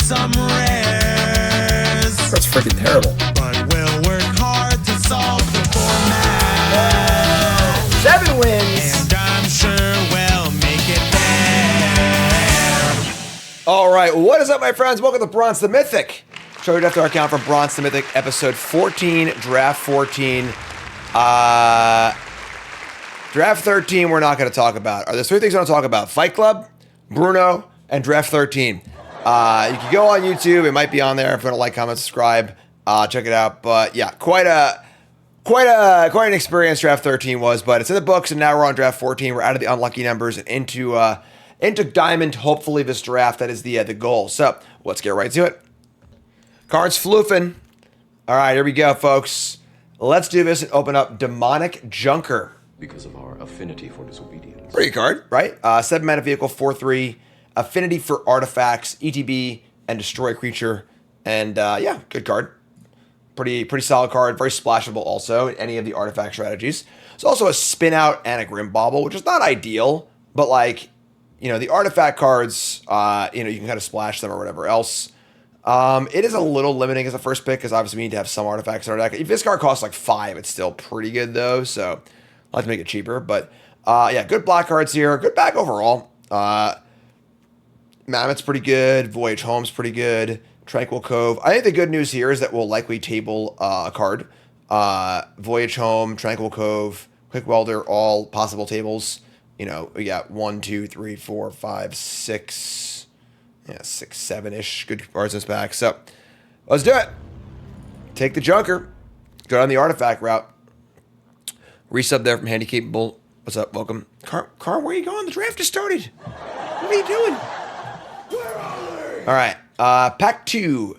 some rares. That's freaking terrible. But we'll work hard to solve the format. 7 wins. And I'm sure we'll make it there. All right, what is up, my friends? Welcome to Bronze the Mythic. Show you after our account for Bronze the Mythic, episode 14, draft 14. Draft 13, we're not going to talk about. There's 3 things I want to talk about: Fight Club, Bruno, and Draft 13. You can go on YouTube; it might be on there. If you want to like, comment, subscribe, check it out. But yeah, quite an experience Draft 13 was. But it's in the books, and now we're on Draft 14. We're out of the unlucky numbers and into Diamond. Hopefully, this draft, that is the goal. So let's get right to it. Cards floofing. All right, here we go, folks. Let's do this and open up Demonic Junker. Because of our affinity for disobedience. Pretty good card, right? 7 mana vehicle, 4/3. Affinity for artifacts, ETB, and destroy creature. And yeah, good card. Pretty solid card. Very splashable also in any of the artifact strategies. It's also a spin out and a Grim Bauble, which is not ideal, but like, you know, the artifact cards, you know, you can kind of splash them or whatever else. It is a little limiting as a first pick because obviously we need to have some artifacts in our deck. If this card costs like 5, it's still pretty good though, so I'd like to make it cheaper. But yeah, good black cards here. Good back overall. Mammoth's pretty good. Voyage Home's pretty good. Tranquil Cove. I think the good news here is that we'll likely table a card. Voyage Home, Tranquil Cove, Quick Welder, all possible tables. You know, we got 1, 2, 3, 4, 5, 6. Yeah, 6, 7-ish good cards in this pack. So let's do it. Take the Junker. Go down the artifact route. Resub there from Handy Capable. What's up? Welcome. Car, where are you going? The draft just started. What are you doing? Where are they? All right. Pack 2.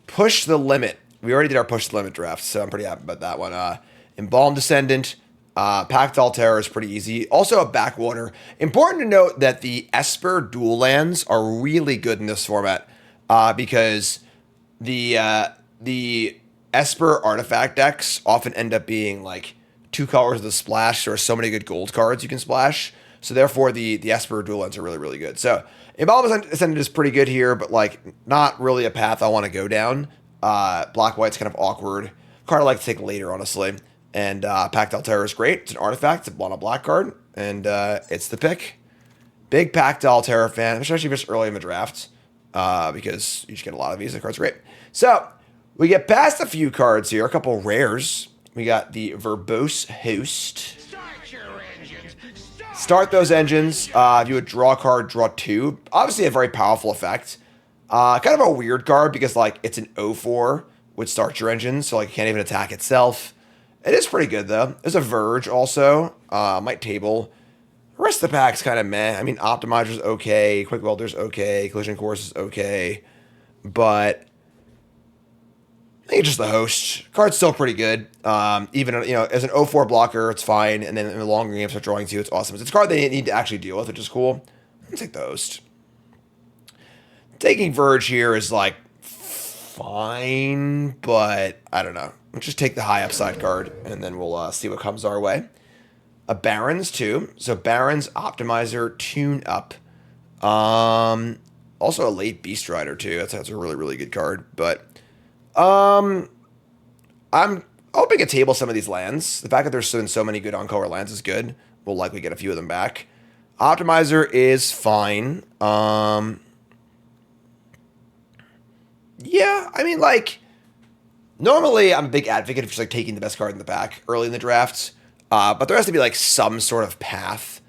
Push the Limit. We already did our Push the Limit draft, so I'm pretty happy about that one. Embalmed Descendant. Pact Altera is pretty easy. Also a backwater. Important to note that the Esper dual lands are really good in this format because the Esper artifact decks often end up being like 2 colors of the splash. There are so many good gold cards you can splash. So therefore the Esper dual lands are really, really good. So Embalmed Descendant is pretty good here, but like not really a path I want to go down. Black-white's kind of awkward. Card I like to take later, honestly. And Pact Altera is great. It's an artifact. It's a black card. And it's the pick. Big Pact Altera fan, especially just early in the draft. Because you just get a lot of these. The cards are great. So, we get past a few cards here. A couple rares. We got the Verbose Host. Start those engines. If you would draw a card, draw 2. Obviously a very powerful effect. Kind of a weird card because like it's an 0/4 with start your engine. So like it can't even attack itself. It is pretty good, though. There's a Verge also. Might table. The rest of the pack's kind of meh. I mean, Optimizer's okay. Quick Welder's okay. Collision Course is okay. But I think it's just the Host. Card's still pretty good. Even, you know, as an 0/4 blocker, it's fine. And then in the longer games, start drawing 2, it's awesome. It's a card they need to actually deal with, which is cool. Let's take the Host. Taking Verge here is, like, fine. But, I don't know. Let's just take the high upside card, and then we'll see what comes our way. A Barons, too. So Barons, Optimizer, Tune Up. Also a late Beast Rider, too. That's a really, really good card. But I'm hoping to table some of these lands. The fact that there's been so many good on-color lands is good. We'll likely get a few of them back. Optimizer is fine. Yeah, I mean, like... Normally, I'm a big advocate of just like taking the best card in the pack early in the draft, but there has to be like some sort of path.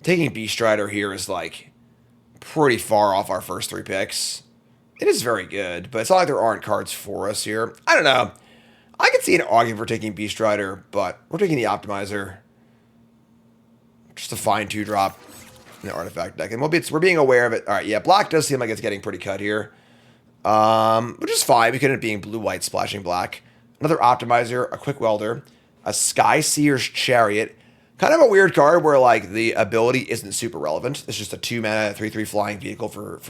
Taking Beast Rider here is like pretty far off our first 3 picks. It is very good, but it's not like there aren't cards for us here. I don't know. I could see an argument for taking Beast Rider, but we're taking the Optimizer. Just a fine 2-drop in the artifact deck, and we're being aware of it. All right, yeah, black does seem like it's getting pretty cut here. Which is fine. We could end up being blue-white splashing black. Another Optimizer, a Quick Welder, a Sky Seer's Chariot. Kind of a weird card where like the ability isn't super relevant. It's just a 2-mana 3/3 flying vehicle for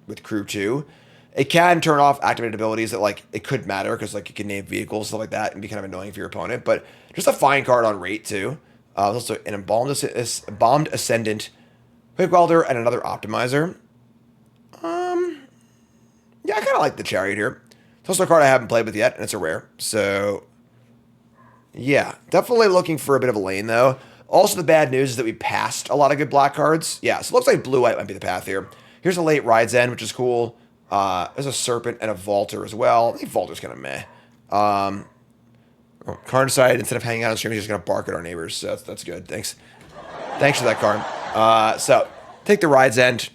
with crew 2. It can turn off activated abilities that like it could matter because like you can name vehicles stuff like that and be kind of annoying for your opponent. But just a fine card on rate too. Also an Embalmed Ascendant, Quick Welder, and another Optimizer. Yeah, I kind of like the Chariot here. It's also a card I haven't played with yet, and it's a rare. So, yeah, definitely looking for a bit of a lane, though. Also, the bad news is that we passed a lot of good black cards. Yeah, so it looks like blue-white might be the path here. Here's a late Ride's End, which is cool. There's a Serpent and a Vaulter as well. I think Vaulter's kind of meh. Carnicide, instead of hanging out on stream, he's just going to bark at our neighbors. So that's good. Thanks. Thanks for that card. So, take the Ride's End.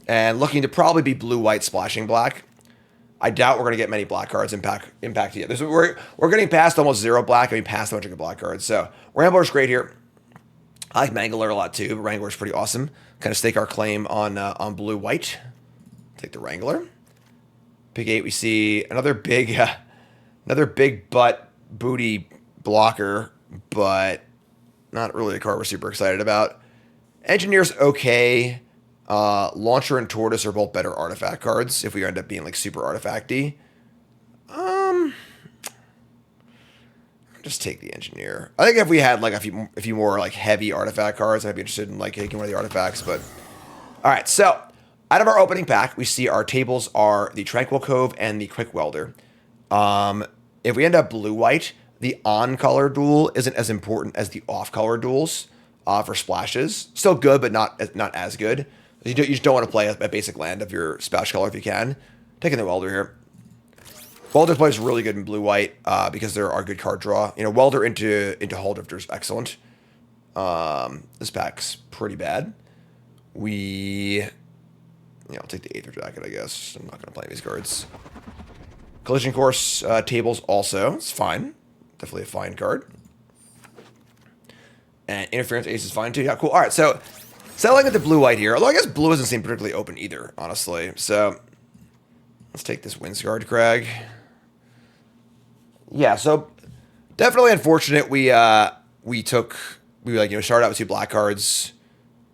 And looking to probably be blue-white splashing black. I doubt we're going to get many black cards impact yet. We're getting past almost 0 black, and we passed a bunch of good black cards. So, Rambler's great here. I like Mangler a lot too, but Wrangler's pretty awesome. Kind of stake our claim on blue-white. Take the Wrangler. Pick 8, we see another big butt booty blocker, but not really a card we're super excited about. Engineer's okay. Launcher and Tortoise are both better artifact cards if we end up being like super artifacty. Just take the Engineer. I think if we had like a few more like heavy artifact cards, I'd be interested in like taking one of the artifacts. But all right, so out of our opening pack, we see our tables are the Tranquil Cove and the Quick Welder. If we end up blue-white, the on-color duel isn't as important as the off-color duels for splashes. Still good, but not as good. You just don't want to play a basic land of your splash color if you can. Taking the Welder here. Welder plays really good in blue-white because there are good card draw. You know, Welder into Aetherdrift is excellent. This pack's pretty bad. I'll take the Aether Jacket, I guess. I'm not going to play these cards. Collision Course tables also. It's fine. Definitely a fine card. And Interference Ace is fine too. Yeah, cool. All right, so settling into blue-white here. Although I guess blue doesn't seem particularly open either, honestly. So let's take this Windsguard Crag. Yeah, so definitely unfortunate we started out with 2 black cards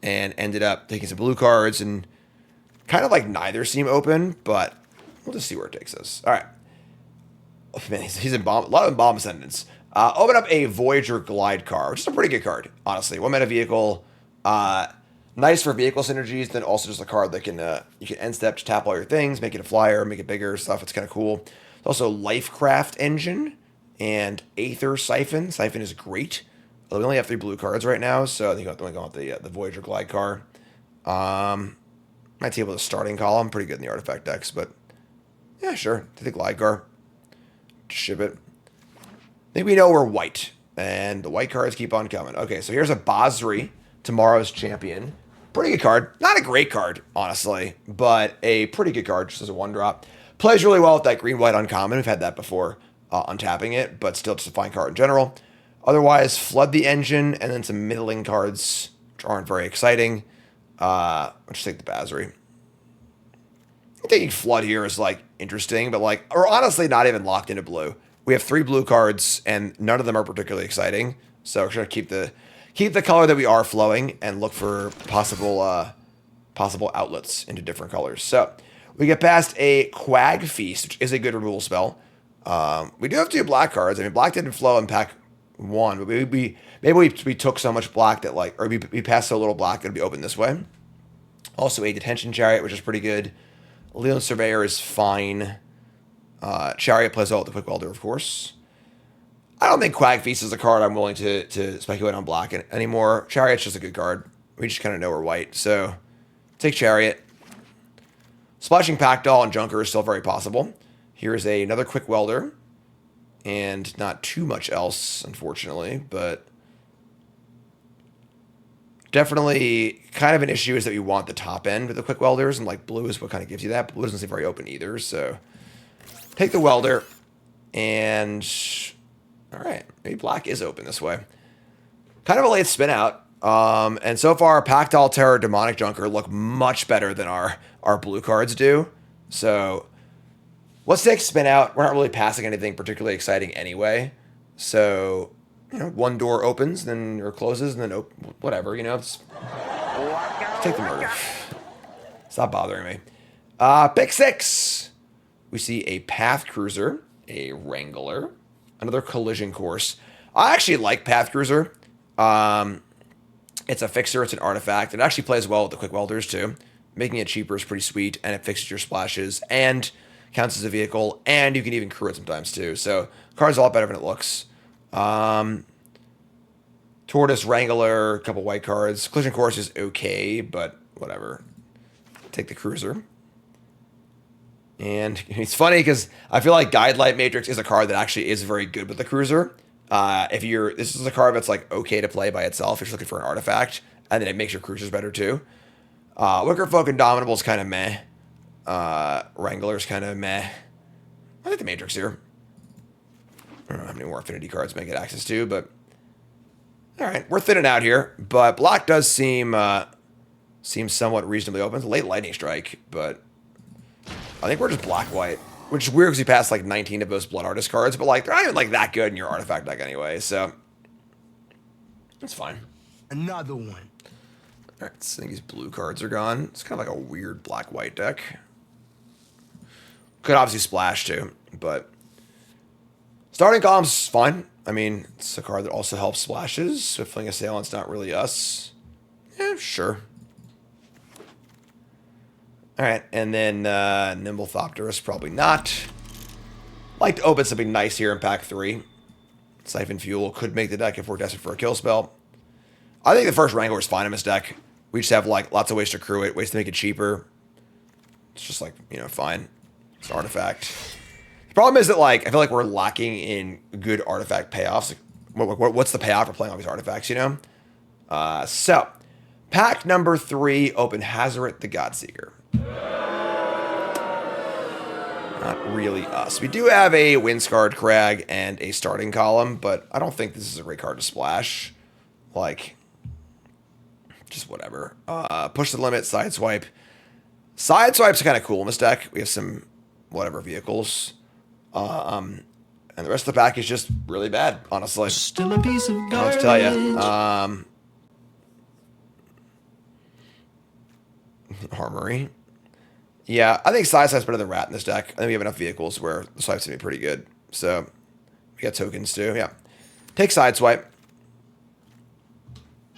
and ended up taking some blue cards and kind of like neither seem open, but we'll just see where it takes us. All right. Oh, man, he's in bomb, a lot of bomb ascendants. Open up a Voyager Glide card, which is a pretty good card, honestly. 1-mana vehicle. Nice for vehicle synergies, then also just a card that can you can end step to tap all your things, make it a flyer, make it bigger, stuff. It's kind of cool. There's also Lifecraft Engine and Aether Siphon. Siphon is great. We only have 3 blue cards right now, so I think I'm going to go with the Voyager Glide card. Might table the starting column. Pretty good in the artifact decks, but yeah, sure. Take the Glide card. Just ship it. I think we know we're white, and the white cards keep on coming. Okay, so here's a Basri, Tomorrow's Champion. Pretty good card. Not a great card, honestly, but a pretty good card just as a 1-drop. Plays really well with that green-white uncommon. We've had that before, untapping it, but still just a fine card in general. Otherwise, Flood the Engine, and then some middling cards, which aren't very exciting. I'll just take the Basri. Taking Flood here is, like, interesting, but, like, we're honestly not even locked into blue. We have 3 blue cards, and none of them are particularly exciting. So we're going to keep the color that we are flowing and look for possible outlets into different colors. So we get past a Quag Feast, which is a good removal spell. We do have 2 black cards. I mean, black didn't flow in pack 1, but maybe we took so much black that we passed so little black it'll be open this way. Also a Detention Chariot, which is pretty good. Leland Surveyor is fine. Chariot plays well with the Quick Welder, of course. I don't think Quag Feast is a card I'm willing to speculate on black anymore. Chariot's just a good card. We just kind of know we're white. So, take Chariot. Splashing Packdoll and Junker is still very possible. Here's another Quick Welder. And not too much else, unfortunately. But definitely kind of an issue is that we want the top end with the Quick Welders. And like blue is what kind of gives you that. Blue doesn't seem very open either. So, take the Welder. And all right, maybe black is open this way. Kind of a late spin out. And so far, Packdoll, Terror, Demonic Junker look much better than our blue cards do. So let's take spin out. We're not really passing anything particularly exciting anyway. So, one door opens, then or closes, and then whatever, let's take the murder. Stop bothering me. Pick 6. We see a Path Cruiser, a Wrangler, another Collision Course. I actually like Path Cruiser. It's a fixer. It's an artifact. It actually plays well with the Quick Welders, too. Making it cheaper is pretty sweet, and it fixes your splashes. And counts as a vehicle, and you can even crew it sometimes too. So card's a lot better than it looks. Tortoise, Wrangler, a couple white cards. Collision Course is okay, but whatever. Take the Cruiser. And it's funny because I feel like Guidelight Matrix is a card that actually is very good with the Cruiser. This is a card that's like okay to play by itself. If you're looking for an artifact, and then it makes your Cruisers better too. Wicker Folk Indomitable is kind of meh. Wrangler's kind of meh. I think the Matrix here. I don't know how many more affinity cards I get access to, but all right, we're thinning out here. But black does seem somewhat reasonably open. It's a late Lightning Strike, but I think we're just black-white, which is weird because we passed like 19 of those Blood Artist cards, but like they're not even like that good in your artifact deck anyway, so that's fine. Another one. All right, so I think these blue cards are gone. It's kind of like a weird black-white deck. Could obviously splash too, but starting column's fine. I mean, it's a card that also helps splashes. Swiftling Assailant's not really us. Yeah, sure. All right, and then Nimble Thopterus, probably not. Like to open something nice here in pack 3. Siphon Fuel could make the deck if we're desperate for a kill spell. I think the first Wrangler is fine in this deck. We just have like lots of ways to crew it, ways to make it cheaper. It's just like, you know, fine. It's an artifact. The problem is that like I feel like we're lacking in good artifact payoffs. What's the payoff for playing all these artifacts, you know? So, pack number 3, open Hazoret the Godseeker. Not really us. We do have a Windscarred Crag and a starting column, but I don't think this is a great card to splash. Like, just whatever. Push the limit, Sideswipe. Sideswipe's kind of cool in this deck. We have some whatever vehicles. And the rest of the pack is just really bad, honestly. Still a piece of I don't know what to tell you. Armory. Yeah, I think Sideswipe's better than Rat in this deck. I think we have enough vehicles where the swipe's going to be pretty good. So, we got tokens too, yeah. Take Sideswipe.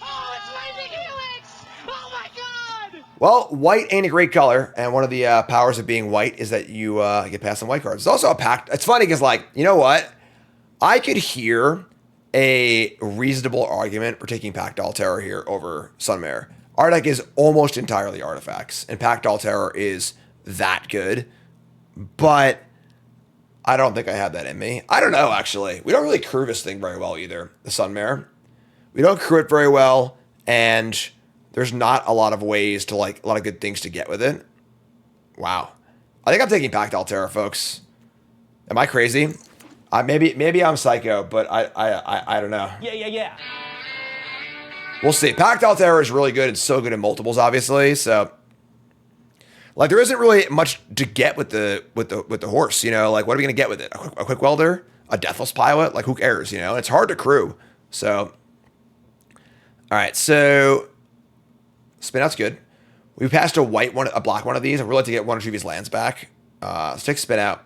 Oh, it's Lightning Helix! Oh my god! Well, white ain't a great color, and one of the powers of being white is that you get past some white cards. It's also a pack. It's funny because, like, you know what? I could hear a reasonable argument for taking Pact Terror here over Sunmare. Our deck is almost entirely artifacts, and Pact Terror is that good, but I don't think I have that in me. I don't know, actually. We don't really crew this thing very well either, the Sunmare. We don't crew it very well, and there's not a lot of ways to, like, a lot of good things to get with it. Wow. I think I'm taking Pact Terror, folks. Am I crazy? Maybe I'm psycho, but I don't know. Yeah. We'll see. Pact Terror is really good. It's so good in multiples, obviously. So, like, there isn't really much to get with the horse. You know, like, what are we gonna get with it? A quick welder, a deathless pilot? Like, who cares? You know, it's hard to crew. So, all right. So, spin out's good. We passed a white one, a black one of these. I'd really like to get one or two of these lands back. Let's take spin out.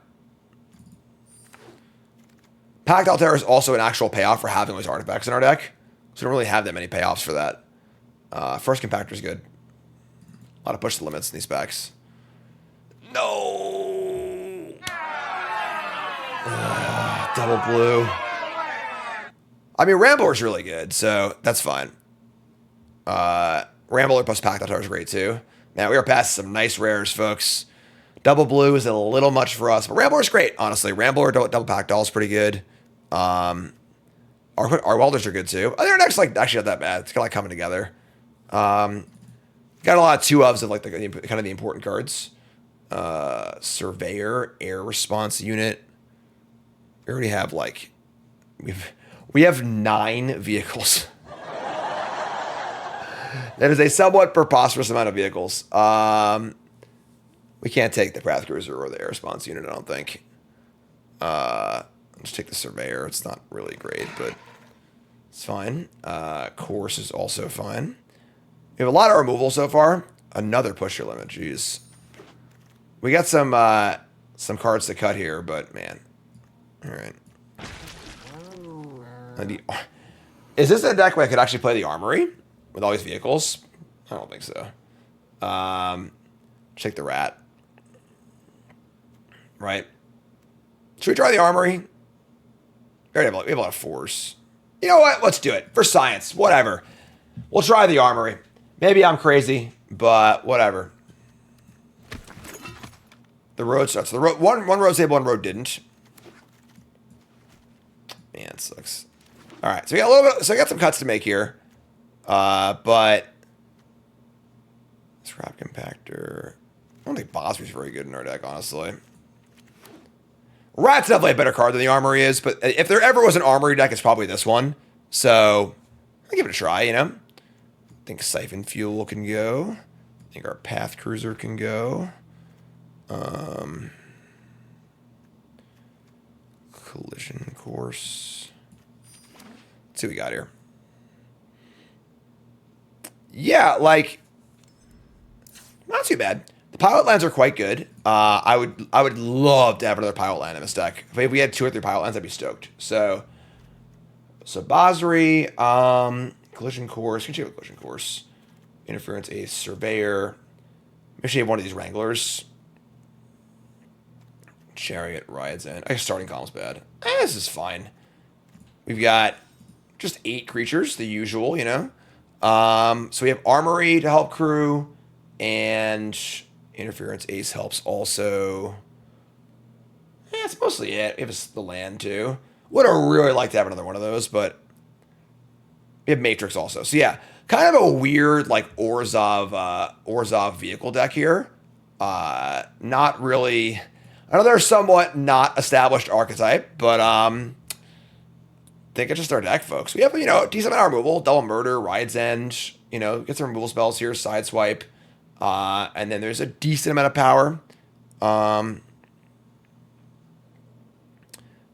Pact Terror is also an actual payoff for having those artifacts in our deck. So we don't really have that many payoffs for that. First Compactor is good. A lot of push the limits in these packs. No! Double blue. I mean, Rambler is really good, so that's fine. Rambler plus Pact Terror is great too. Man, we are past some nice rares, folks. Double blue is a little much for us, but Rambler is great, honestly. Rambler double Pact Doll is pretty good. Our welders are good too. I think our deck's like actually not that bad. It's kind of like coming together. Got a lot of 2-ofs of like the kind of the important cards. Surveyor, Air Response Unit. We already have like we have 9 vehicles. That is a somewhat preposterous amount of vehicles. We can't take the Path Cruiser or the Air Response Unit, I don't think. Let's take the Surveyor. It's not really great, but it's fine. Course is also fine. We have a lot of removal so far. Another push your limit. Jeez. We got some cards to cut here, but man. All right. Is this a deck where I could actually play the Armory with all these vehicles? I don't think so. Take the Rat. right? Should we try the armory? We have a lot of fours. You know what? Let's do it. For science. Whatever. We'll try the armory. Maybe I'm crazy, but whatever. The road starts. The road, one road stable, one road didn't. Man, it sucks. All right, so we got a little bit. So I got some cuts to make here, but scrap compactor. I don't think Bosby's very good in our deck, honestly. Rat's definitely a better card than the Armory is, but if there ever was an Armory deck, it's probably this one. So I'll give it a try, you know? I think Siphon Fuel can go. I think our Path Cruiser can go. Collision Course. Let's see what we got here. Yeah, like, not too bad. The pilot lands are quite good. I would love to have another pilot land in this deck. If we had 2 or 3 pilot lands, I'd be stoked. So Basri, Collision Course, can you have a Collision Course? Interference Ace, Surveyor. Maybe she have one of these Wranglers. Chariot rides in. I guess starting column's bad. This is fine. We've got just 8 creatures, the usual, you know. So we have Armory to help crew, and Interference Ace helps also. Yeah, that's mostly it. We have the land too. Would have really liked to have another one of those, but we have Matrix also. So yeah, kind of a weird like Orzhov vehicle deck here. Not really. I know they're somewhat not established archetype, but I think it's just our deck, folks. We have, you know, decent amount of removal, Double Murder, Ride's End, you know, get some removal spells here, Sideswipe, and then there's a decent amount of power. I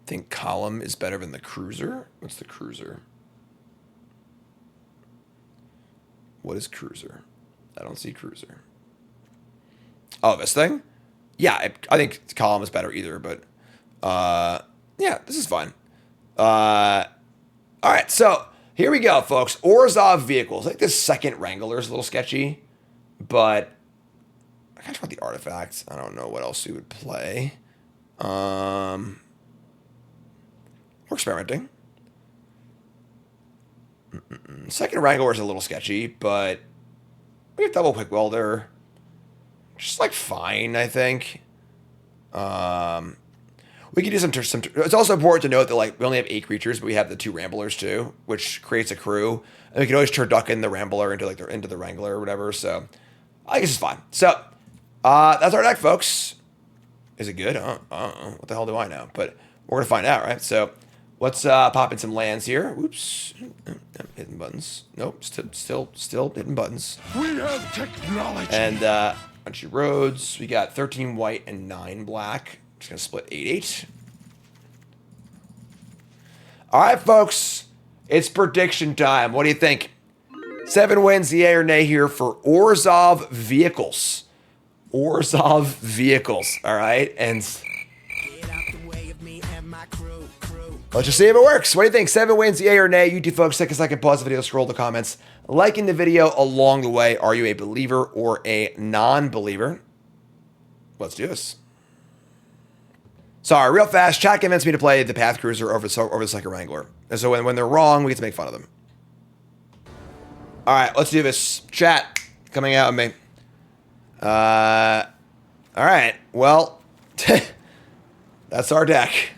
think Column is better than the Cruiser. What's the Cruiser? What is Cruiser? I don't see Cruiser. Oh, this thing? Yeah, I think Column is better either, but yeah, this is fine. All right, so here we go, folks. Orzhov vehicles. I think this second Wrangler is a little sketchy, but I kind of want the artifacts. I don't know what else we would play. We're experimenting. Second Wrangler is a little sketchy, but we have double Quick Welder. Just like fine, I think. We could do some. It's also important to note that like we only have 8 creatures, but we have the 2 Ramblers too, which creates a crew, and we can always turducken the Rambler into like into the Wrangler or whatever. So I guess it's fine. So that's our deck, folks. Is it good? What the hell do I know? But we're gonna find out, right? So let's pop in some lands here. Oops, hitting buttons. Nope, still hitting buttons. We have technology. And bunch of roads. We got 13 white and 9 black. Just gonna split 8-8. All right, folks. It's prediction time. What do you think? 7 wins, yay or nay here for Orzhov vehicles. Orzhov vehicles. All right, and let's just see if it works. What do you think? 7 wins, yay or nay? You two folks, take a second, pause the video, scroll the comments. Liking the video along the way. Are you a believer or a non-believer? Let's do this. Sorry, real fast. Chat convinced me to play the Path Cruiser over the second Wrangler. And so when they're wrong, we get to make fun of them. All right, let's do this. Chat, coming out with me. All right, well, that's our deck.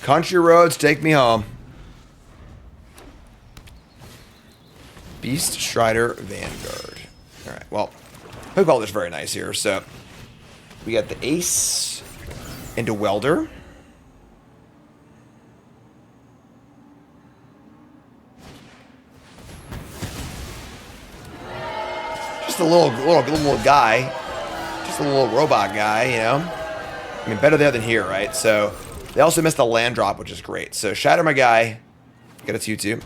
Country roads, take me home. Beast Strider Vanguard. All right, well, Quick Welder's very nice here. So we got the Ace into Welder. Just a little guy. Just a little robot guy, you know? I mean, better there than here, right? So they also missed the land drop, which is great. So Shatter my guy. Get a 2-2.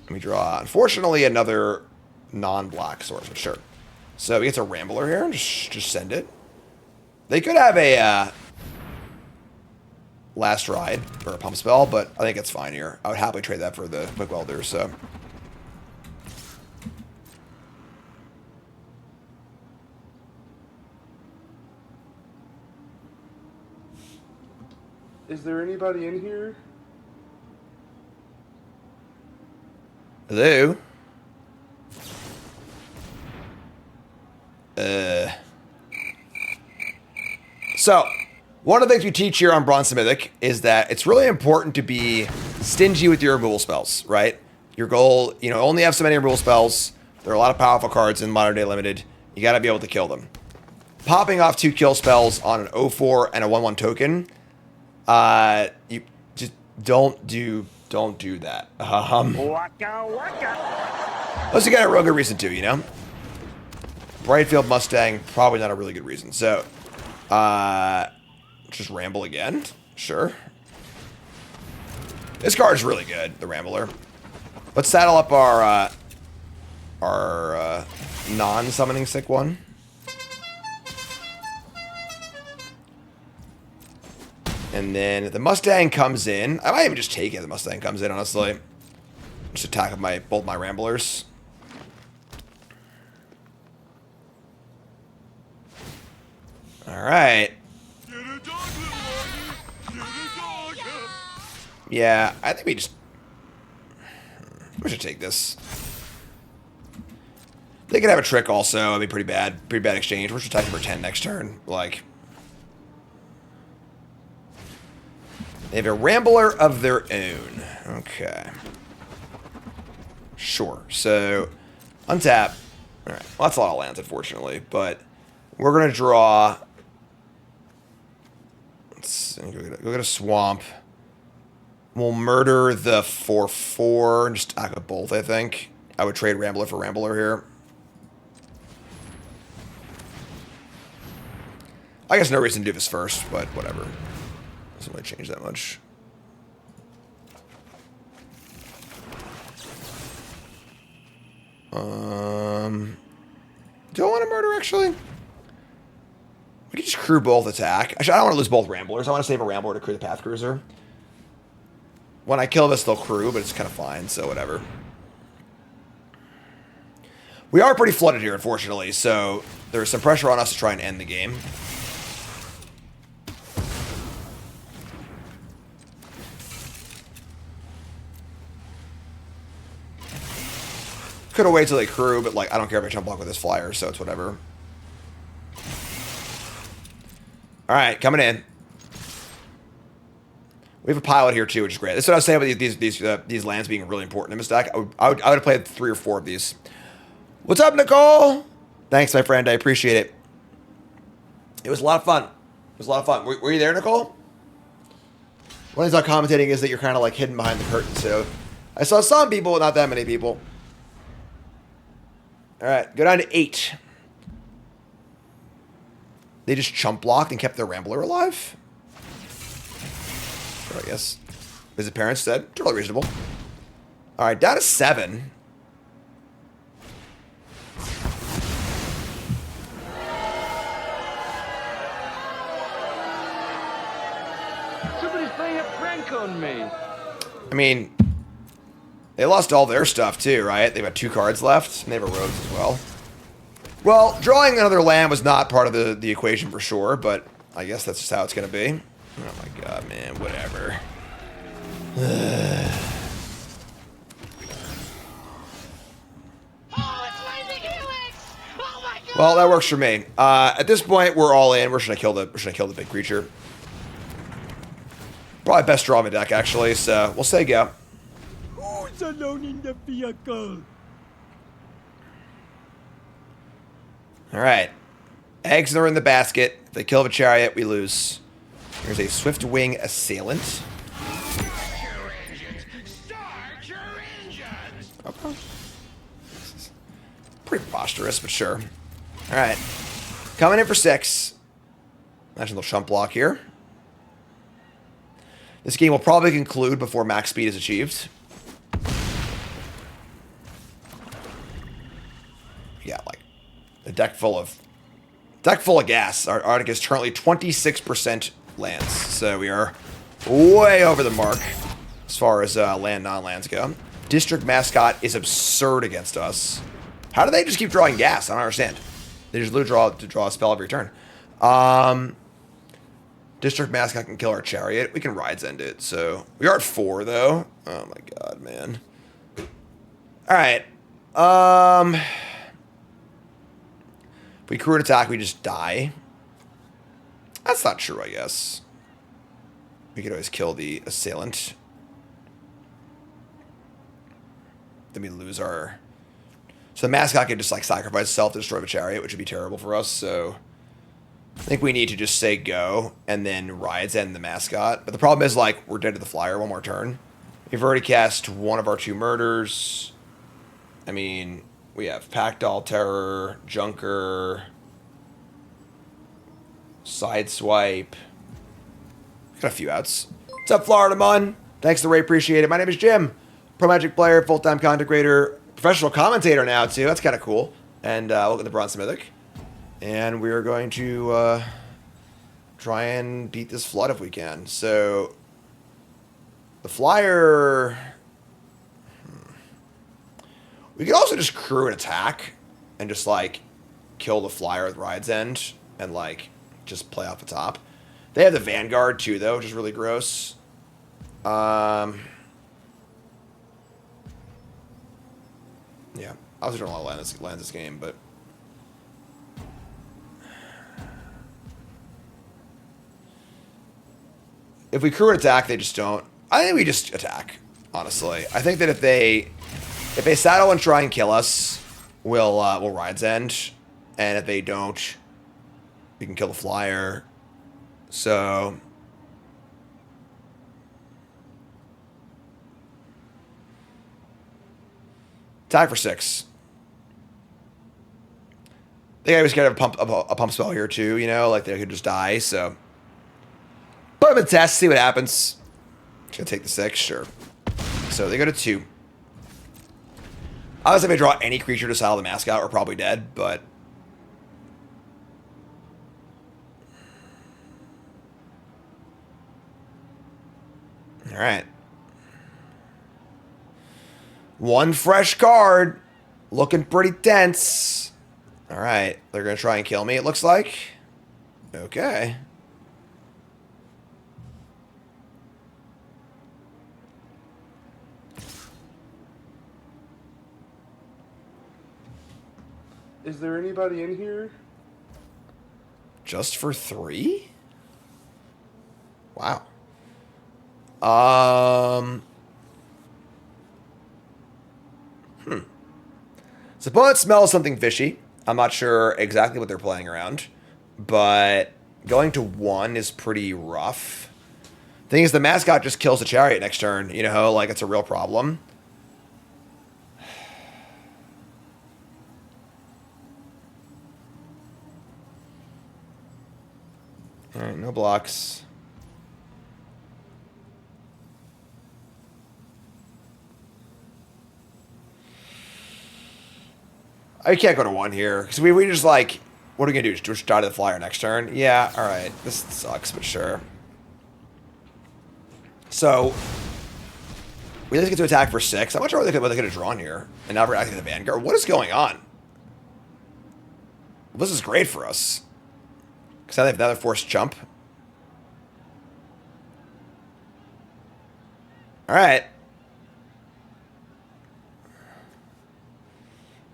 Let me draw, unfortunately, another non-black source, but sure. So we get a Rambler here, and just send it. They could have a Last Ride or a Pump Spell, but I think it's fine here. I would happily trade that for the Quick Welder, so. Is there anybody in here? Hello? So, one of the things we teach here on Bronze and Mythic is that it's really important to be stingy with your removal spells, right? Your goal, only have so many removal spells. There are a lot of powerful cards in Modern Day Limited. You got to be able to kill them. Popping off 2 kill spells on an 0/4 and a 1/1 token, you just don't do that. Unless you got a real good reason to, Brightfield Mustang, probably not a really good reason. So, just Ramble again. Sure. This card is really good, the Rambler. Let's saddle up our non-summoning sick one. And then if the Mustang comes in, I might even just take it if the Mustang comes in, honestly. Just attack with both my Ramblers. Alright. Yeah, I think we should take this. They could have a trick also. It'd be pretty bad exchange. We're just attacking for 10 next turn. Like, they have a Rambler of their own. Okay. Sure. So, untap. Alright. Well, that's a lot of lands, unfortunately. But we're going to draw. Let's go get a swamp. We'll murder the 4/4 and just attack with both, I think. I would trade Rambler for Rambler here. I guess no reason to do this first, but whatever. Doesn't really change that much. Do I want to murder, actually? We can just crew both attack. Actually, I don't want to lose both Ramblers. I want to save a Rambler to crew the Path Cruiser. When I kill this, they'll crew, but it's kind of fine, so whatever. We are pretty flooded here, unfortunately, so there's some pressure on us to try and end the game. Could have waited till they crew, but like I don't care if I jump block with this flyer, so it's whatever. Alright, coming in. We have a pilot here too, which is great. That's what I was saying about these lands being really important in this deck. I would have played 3 or 4 of these. What's up, Nicole? Thanks, my friend. I appreciate it. It was a lot of fun. It was a lot of fun. Were you there, Nicole? One thing about commentating is that you're kind of like hidden behind the curtain. So I saw some people, but not that many people. All right, go down to 8. They just chump blocked and kept their Rambler alive? Sure, I guess. Visit parents said. Totally reasonable. All right, down to 7. Somebody's playing a prank on me. I mean, they lost all their stuff too, right? They've got 2 cards left, and they have a Rogues as well. Well, drawing another land was not part of the equation for sure, but I guess that's just how it's going to be. Oh my god, man, whatever. Well, that works for me. At this point, we're all in. We're just gonna kill the big creature. Probably best draw of my deck, actually. So we'll say go. Who's alone in the vehicle? All right. Eggs are in the basket. If they kill the chariot, we lose. Here's a Swift Wing Assailant. Okay. This is pretty preposterous, but sure. All right. Coming in for 6. Imagine they'll chump block here. This game will probably conclude before max speed is achieved. Yeah, like a deck full of gas. Our deck is currently 26% lands, so we are way over the mark as far as land non-lands go. District Mascot is absurd against us. How do they just keep drawing gas? I don't understand. They just literally draw a spell every turn. District Mascot can kill our Chariot. We can Rides End it. So we are at 4 though. Oh my god, man. Alright. If we crew an attack, we just die. That's not true, I guess. We could always kill the assailant. Then we lose our... So the mascot could just like sacrifice itself to destroy the chariot, which would be terrible for us, so... I think we need to just say go, and then Rides End the mascot. But the problem is, like, we're dead to the flyer one more turn. We've already cast one of our 2 murders. I mean, we have Packdoll Terror, Junker, Sideswipe. Got a few outs. What's up, Florida Mun? Thanks to Ray, appreciate it. My name is Jim. Pro Magic player, full-time content creator, professional commentator now, too. That's kind of cool. And welcome to Bronze Mythic. And we're going to try and beat this flood if we can. So, the flyer... We could also just crew an attack and just, like, kill the flyer with Rides End and, like, just play off the top. They have the Vanguard, too, though, which is really gross. Yeah. I was don't want to land this game, but... If we crew an attack, they just don't. I think we just attack, honestly. I think that if they saddle and try and kill us, we'll Rides End. And if they don't, we can kill the flyer. So... Attack for 6. I think I was gonna have a pump spell here too, you know, like they could just die, so. Put them in test, see what happens. Just gonna take the 6, sure. So they go to 2. Obviously, if I draw any creature to saddle the mascot, we're probably dead, but. Alright. 1 fresh card. Looking pretty tense. Alright. They're going to try and kill me, it looks like. Okay. Is there anybody in here? Just for 3? Wow. So opponent smells something fishy. I'm not sure exactly what they're playing around, but going to 1 is pretty rough. Thing is, the mascot just kills the chariot next turn. You know, like it's a real problem. All right, no blocks. I can't go to 1 here, because we just like, what are we going to do? Just die to the flyer next turn? Yeah, alright. This sucks, but sure. So, we just get to attack for 6. I'm not sure what they could have drawn here. And now we're acting the Vanguard. What is going on? Well, this is great for us. Because now they have another forced jump. Alright.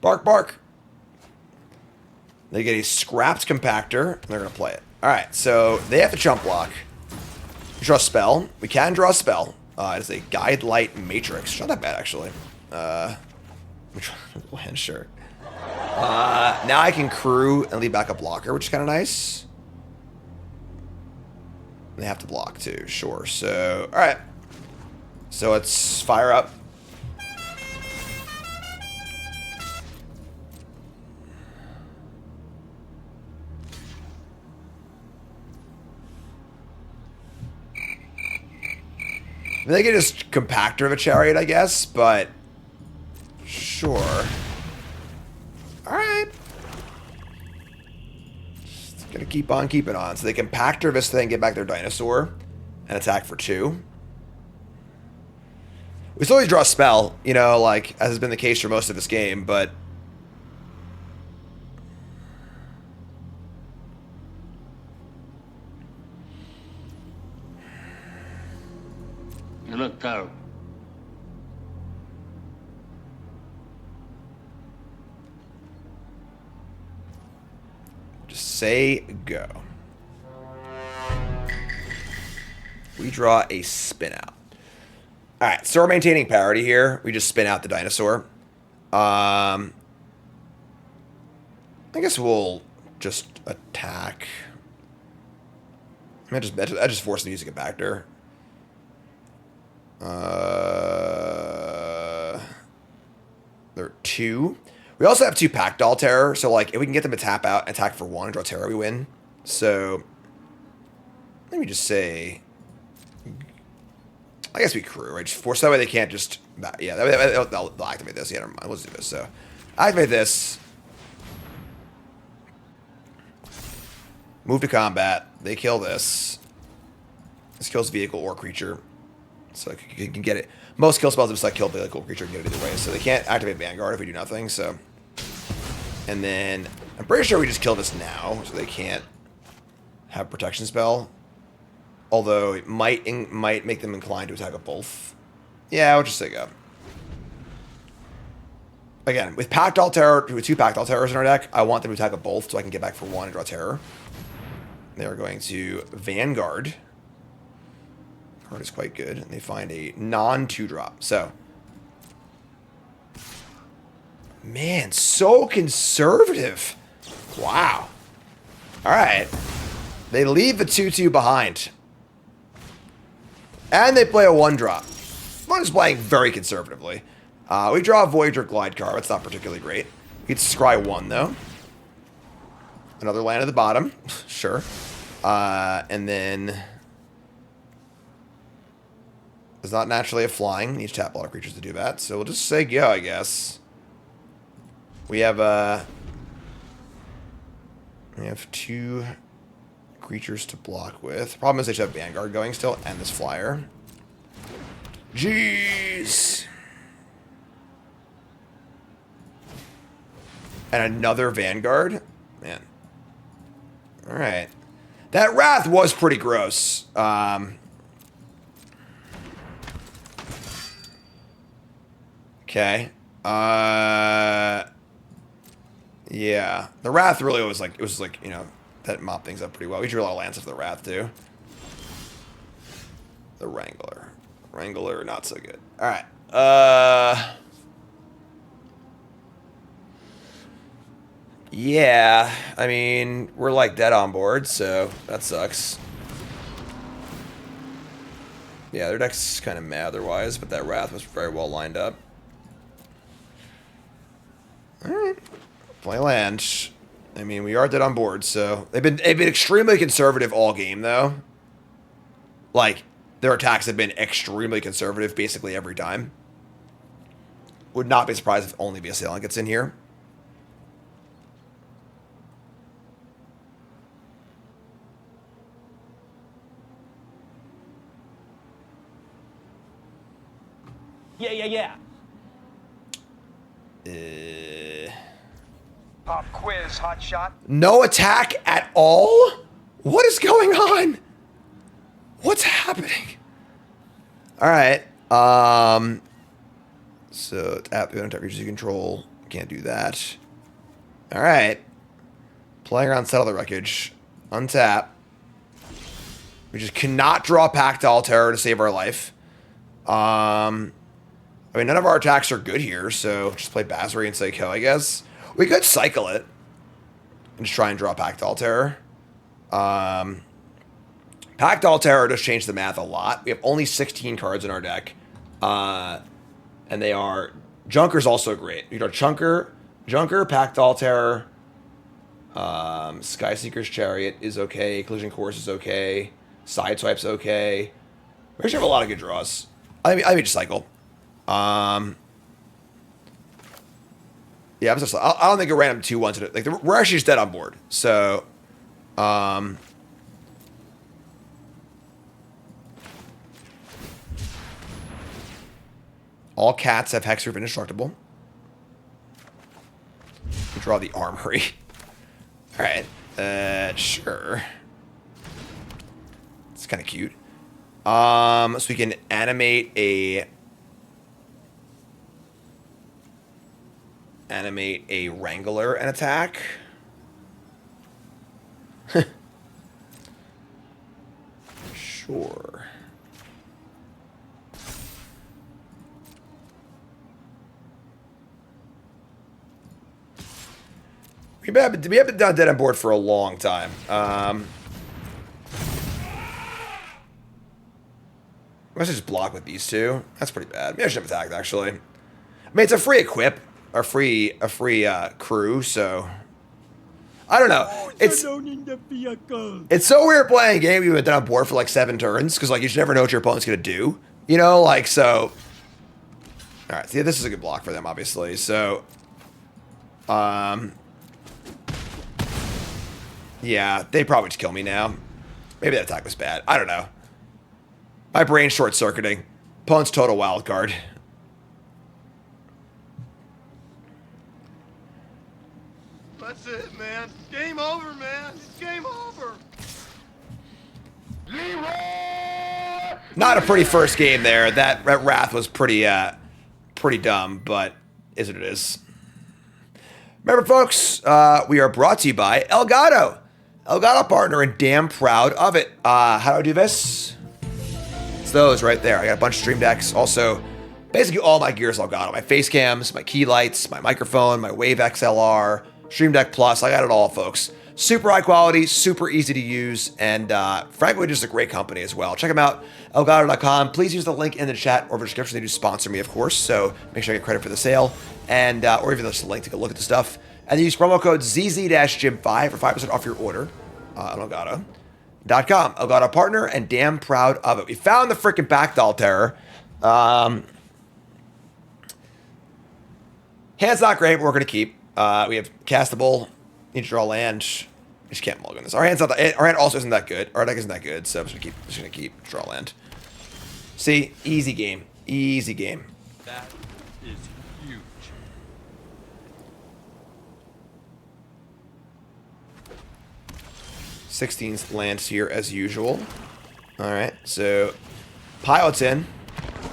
Bark, bark. They get a scrapped compactor. They're going to play it. Alright, so they have to chump block. Draw a spell. We can draw a spell. It's a Guide Light Matrix. It's not that bad, actually. Sure. Now I can crew and leave back a blocker, which is kind of nice. They have to block, too. Sure. So, alright. So let's fire up. I mean, they can just compactor of a chariot, I guess, but sure. Alright. Just gonna keep on keeping on. So they compactor this thing, get back their dinosaur, and attack for 2. We still always draw a spell, you know, like, as has been the case for most of this game, but... Go. Just say go. We draw a spin out. Alright, so we're maintaining parity here. We just spin out the dinosaur. I guess we'll just attack. I just force the music it back there. There are 2. We also have 2 Pack Doll Terror, so like if we can get them to tap out and attack for 1 and draw Terror, we win. So let me just say, I guess we crew, right? Just force that way they can't just, yeah, they'll activate this. Yeah, never mind. Let's do this. So activate this. Move to combat. They kill this. This kills vehicle or creature. So you can get it. Most kill spells just like kill vehicle or creature and get it either way. So they can't activate Vanguard if we do nothing. So, and then I'm pretty sure we just kill this now, so they can't have protection spell. Although it might make them inclined to attack with both. Yeah, I'll just say go. Again, with Pack Doll Terror, with 2 Pack Doll Terrors in our deck, I want them to attack with both so I can get back for 1 and draw Terror. They're going to Vanguard. Card is quite good. And they find a non-2-drop. So, man, so conservative. Wow. All right. They leave the 2/2 behind. And they play a 1-drop. One is playing very conservatively. We draw a Voyager Glide card. That's not particularly great. We get Scry 1, though. Another land at the bottom. Sure. And then it's not naturally a flying. Needs to tap a lot of creatures to do that. So we'll just say go, I guess. We have 2 creatures to block with. Problem is they should have Vanguard going still and this flyer. Jeez. And another Vanguard? Man. Alright. That Wrath was pretty gross. Okay. Yeah. The Wrath really was like, it was like, you know, that mopped things up pretty well. We drew a lot of lands for the Wrath, too. The Wrangler. Wrangler, not so good. Alright. Yeah. I mean, we're like dead on board, so that sucks. Yeah, their deck's kind of meh otherwise, but that Wrath was very well lined up. Alright. Play land. I mean, we are dead on board, so they've been extremely conservative all game, though. Like, their attacks have been extremely conservative basically every time. Would not be surprised if only the Assailant gets in here. Yeah. Pop quiz, hot shot. No attack at all? What is going on? What's happening? Alright. So tap the unattacked creatures you control. Can't do that. Alright. Playing around Settle the Wreckage. Untap. We just cannot draw Pack Doll Terror to save our life. I mean, none of our attacks are good here, so just play Basri and Psycho, I guess. We could cycle it and just try and draw Pack Doll Terror. Pack Doll Terror does change the math a lot. We have only 16 cards in our deck. And they are... Junker's also great. You know, Junker, Pack Doll Terror, Skyseeker's Chariot is okay. Collision Course is okay. Sideswipe's okay. We actually have a lot of good draws. I mean just cycle. Yeah, I don't think a random 2-1 like we're actually just dead on board. So, all cats have Hexproof Indestructible. We draw the Armory. All right, sure. It's kind of cute. So we can animate a Wrangler and attack. Sure. We haven't done dead on board for a long time. Let's just block with these two. That's pretty bad. Maybe I should have attacked, actually. I mean, it's a free equip, a free crew, so I don't know. It's so weird playing a game you've been dead on board for like 7 turns because like you just never know what your opponent's gonna do. You know, like so. All right, so yeah, this is a good block for them, obviously. So, yeah, they'd probably just kill me now. Maybe that attack was bad. I don't know. My brain's short-circuiting. Opponent's total wild card. That's it, man. Game over, man. It's game over. Leroy! Not a pretty first game there. That Wrath was pretty dumb, but is what it is. Remember, folks, we are brought to you by Elgato. Elgato partner and damn proud of it. How do I do this? It's those right there. I got a bunch of stream decks. Also, basically all my gear is Elgato. My face cams, my key lights, my microphone, my Wave XLR, Stream Deck Plus. I got it all, folks. Super high quality, super easy to use, and frankly, just a great company as well. Check them out, elgato.com. Please use the link in the chat or the description. They do sponsor me, of course, so make sure I get credit for the sale, and or even just a link to go look at the stuff. And use promo code ZZ-Gym5 for 5% off your order on elgato.com. Elgato partner, and damn proud of it. We found the freaking backdoll terror. Hand's not great, but we're going to keep. We have castable. Need to draw land. We just can't mulligan this. Our hand's not that, our hand also isn't that good. Our deck isn't that good, so I'm just gonna keep draw land. See, easy game. Easy game. That is huge. '16th lands here as usual. Alright, so pilots in.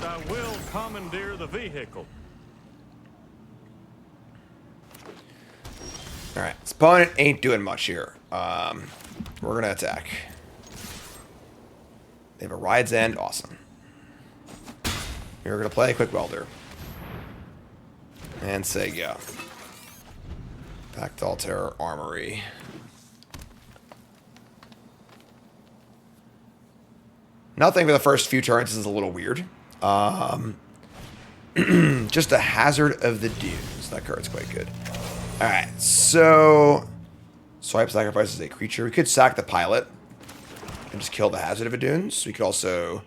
I will commandeer the vehicle. Alright, this opponent ain't doing much here. We're gonna attack. They have a Ride's End, awesome. We're gonna play a Quick Welder. And say go. Backdoll Terror Armory. Nothing for the first few turns is a little weird. Just a Hazard of the Dunes. That card's quite good. Alright, so swipe sacrifices a creature. We could sack the pilot and just kill the Hazard of the Dunes. We could also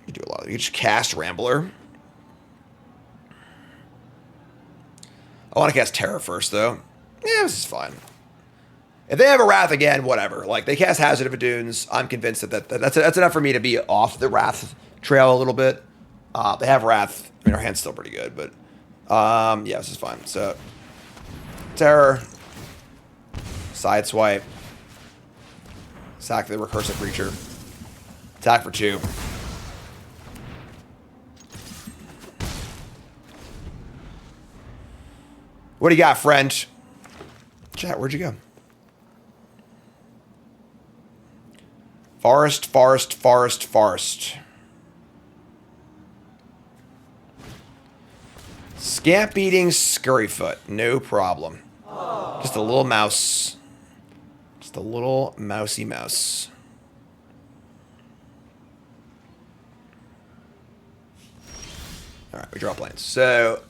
do a lot of. We could just cast Rambler. I want to cast Terror first, though. Yeah, this is fine. If they have a Wrath again, whatever. Like, they cast Hazard of the Dunes. I'm convinced that's enough for me to be off the Wrath trail a little bit. They have Wrath. I mean, our hand's still pretty good, but yeah, this is fine. So, Terror, Sideswipe, sack the recursive creature, attack for 2. What do you got, friend? Chat, where'd you go? Forest, forest, forest, forest. Scamp eating Scurryfoot, no problem. Just a little mouse. Just a little mousy mouse. Alright, we draw planes. So,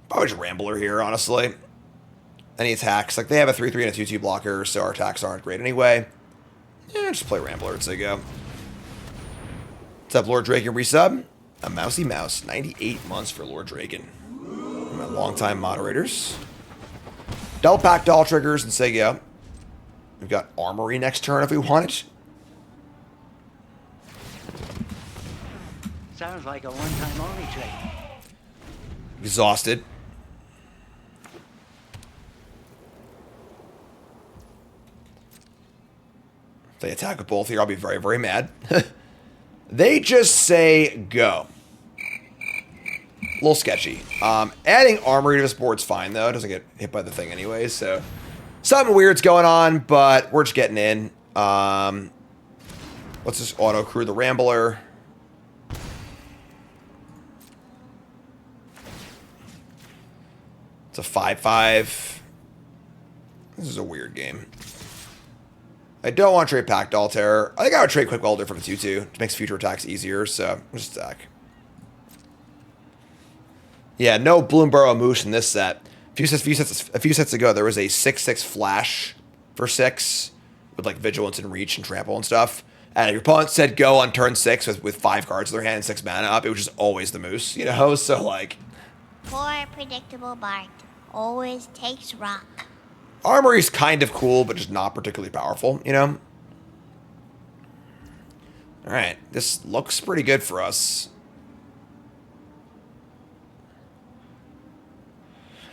probably just Rambler here, honestly. Any attacks? Like, they have a 3/3 and a 2/2 blocker, so our attacks aren't great anyway. Yeah, just play Rambler as they go. What's up, Lord Draken resub? A mousy mouse. 98 months for Lord Draken. My longtime moderators. Double pack doll triggers and say go. We've got Armory next turn if we want it. Sounds like a one-time only trick. Exhausted. they attack with both here, I'll be very, very mad. They just say go. A little sketchy. Adding armory to this board's fine, though. It doesn't get hit by the thing anyway, so... Something weird's going on, but we're just getting in. Let's just auto-crew the Rambler. It's a 5/5. This is a weird game. I don't want to trade Pact Altair. I think I would trade Quick Welder for the 2/2. It makes future attacks easier, so just attack. Yeah, no Bloomburrow Moose in this set. A few sets ago, there was a 6/6 flash for 6 with like Vigilance and Reach and Trample and stuff. And if your opponent said go on turn 6 with 5 cards in their hand and 6 mana up, it was just always the Moose, you know? So like... Poor predictable Bart. Always takes rock. Armory's kind of cool, but just not particularly powerful, you know? Alright, this looks pretty good for us.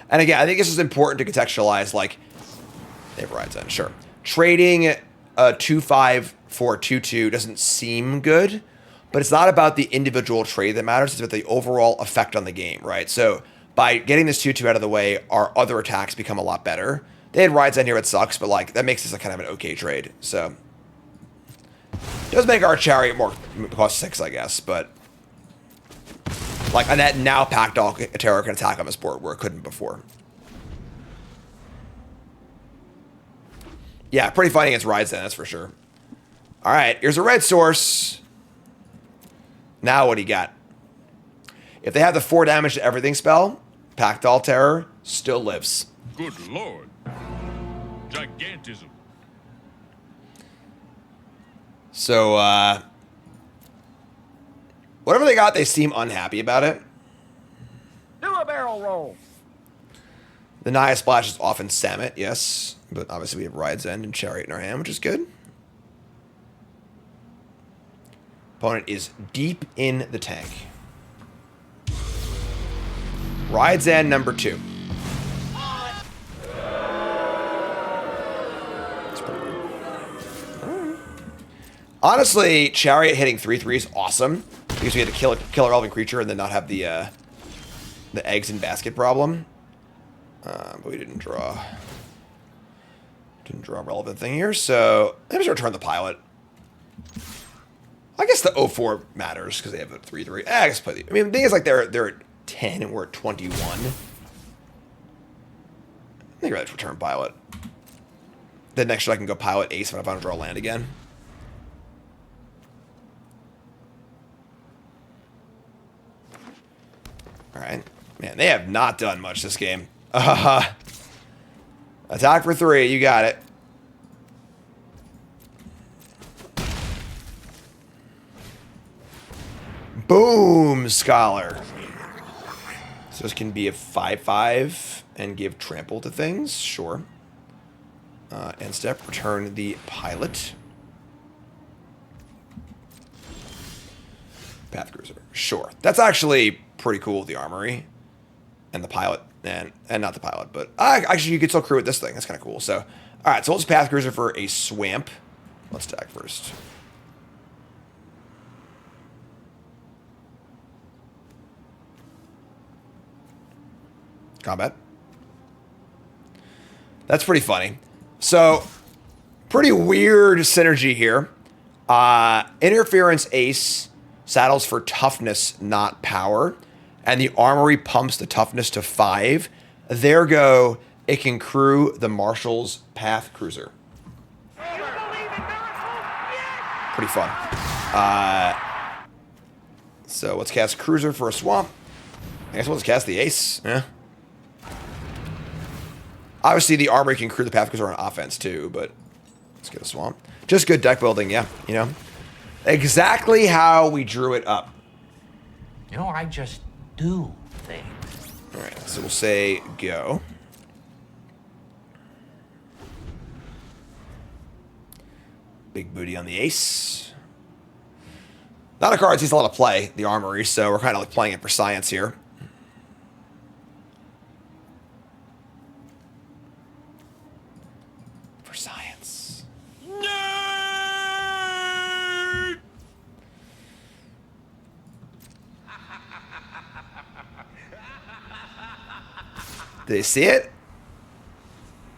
And again, I think this is important to contextualize, like... They have rides in, sure. Trading a 2/5 for a 2/2 doesn't seem good, but it's not about the individual trade that matters, it's about the overall effect on the game, right? So, by getting this 2/2 out of the way, our other attacks become a lot better. They had rides in here, it sucks, but like, that makes this a kind of an okay trade, so... It does make our Chariot more cost 6, I guess, but... Like, and that now Pact Altair can attack on this board where it couldn't before. Yeah, pretty funny against rides then, that's for sure. Alright, here's a red source. Now what do you got? If they have the 4 damage to everything spell, Pact Altair still lives. Good lord. Gigantism. So, whatever they got, they seem unhappy about it. Do a barrel roll. The Naya Splash is often Samet, yes. But obviously we have Ride's End and Chariot in our hand, which is good. Opponent is deep in the tank. Ride's End number 2. That's pretty weird. Right. Honestly, Chariot hitting 3/3 is awesome. Because we had to kill a relevant creature and then not have the eggs in basket problem. But we didn't draw a relevant thing here, so I'm just return the pilot. I guess the 0/4 matters because they have a 3/3. I guess play the. I mean, the thing is, like they're at 10 and we're at 21. I think I'd rather return pilot. Then next turn I can go pilot ace if I don't draw land again. All right, man, they have not done much this game. Attack for 3, you got it. Boom, Scholar. So this can be a 5/5 and give trample to things, sure. End step, return the pilot. Path Cruiser, sure. That's actually pretty cool with the armory and the pilot. And not the pilot, but actually you could still crew with this thing. That's kind of cool. So, all right, so let's Path Cruiser for a Swamp. Let's attack first. Combat. That's pretty funny. So, pretty weird synergy here. Interference Ace saddles for toughness, not power. And the armory pumps the toughness to 5. There go, it can crew the Marshal's Path Cruiser. Pretty fun. So let's cast Cruiser for a Swamp. I guess we'll just cast the Ace. Yeah. Obviously, the armory can crew the Path Cruiser on offense too, but let's get a Swamp. Just good deck building, yeah, you know. Exactly how we drew it up. You know, I just do things. All right, so we'll say go. Big booty on the ace. Not a card that sees a lot of play, the armory, so we're kind of like playing it for science here. For science. Do they see it?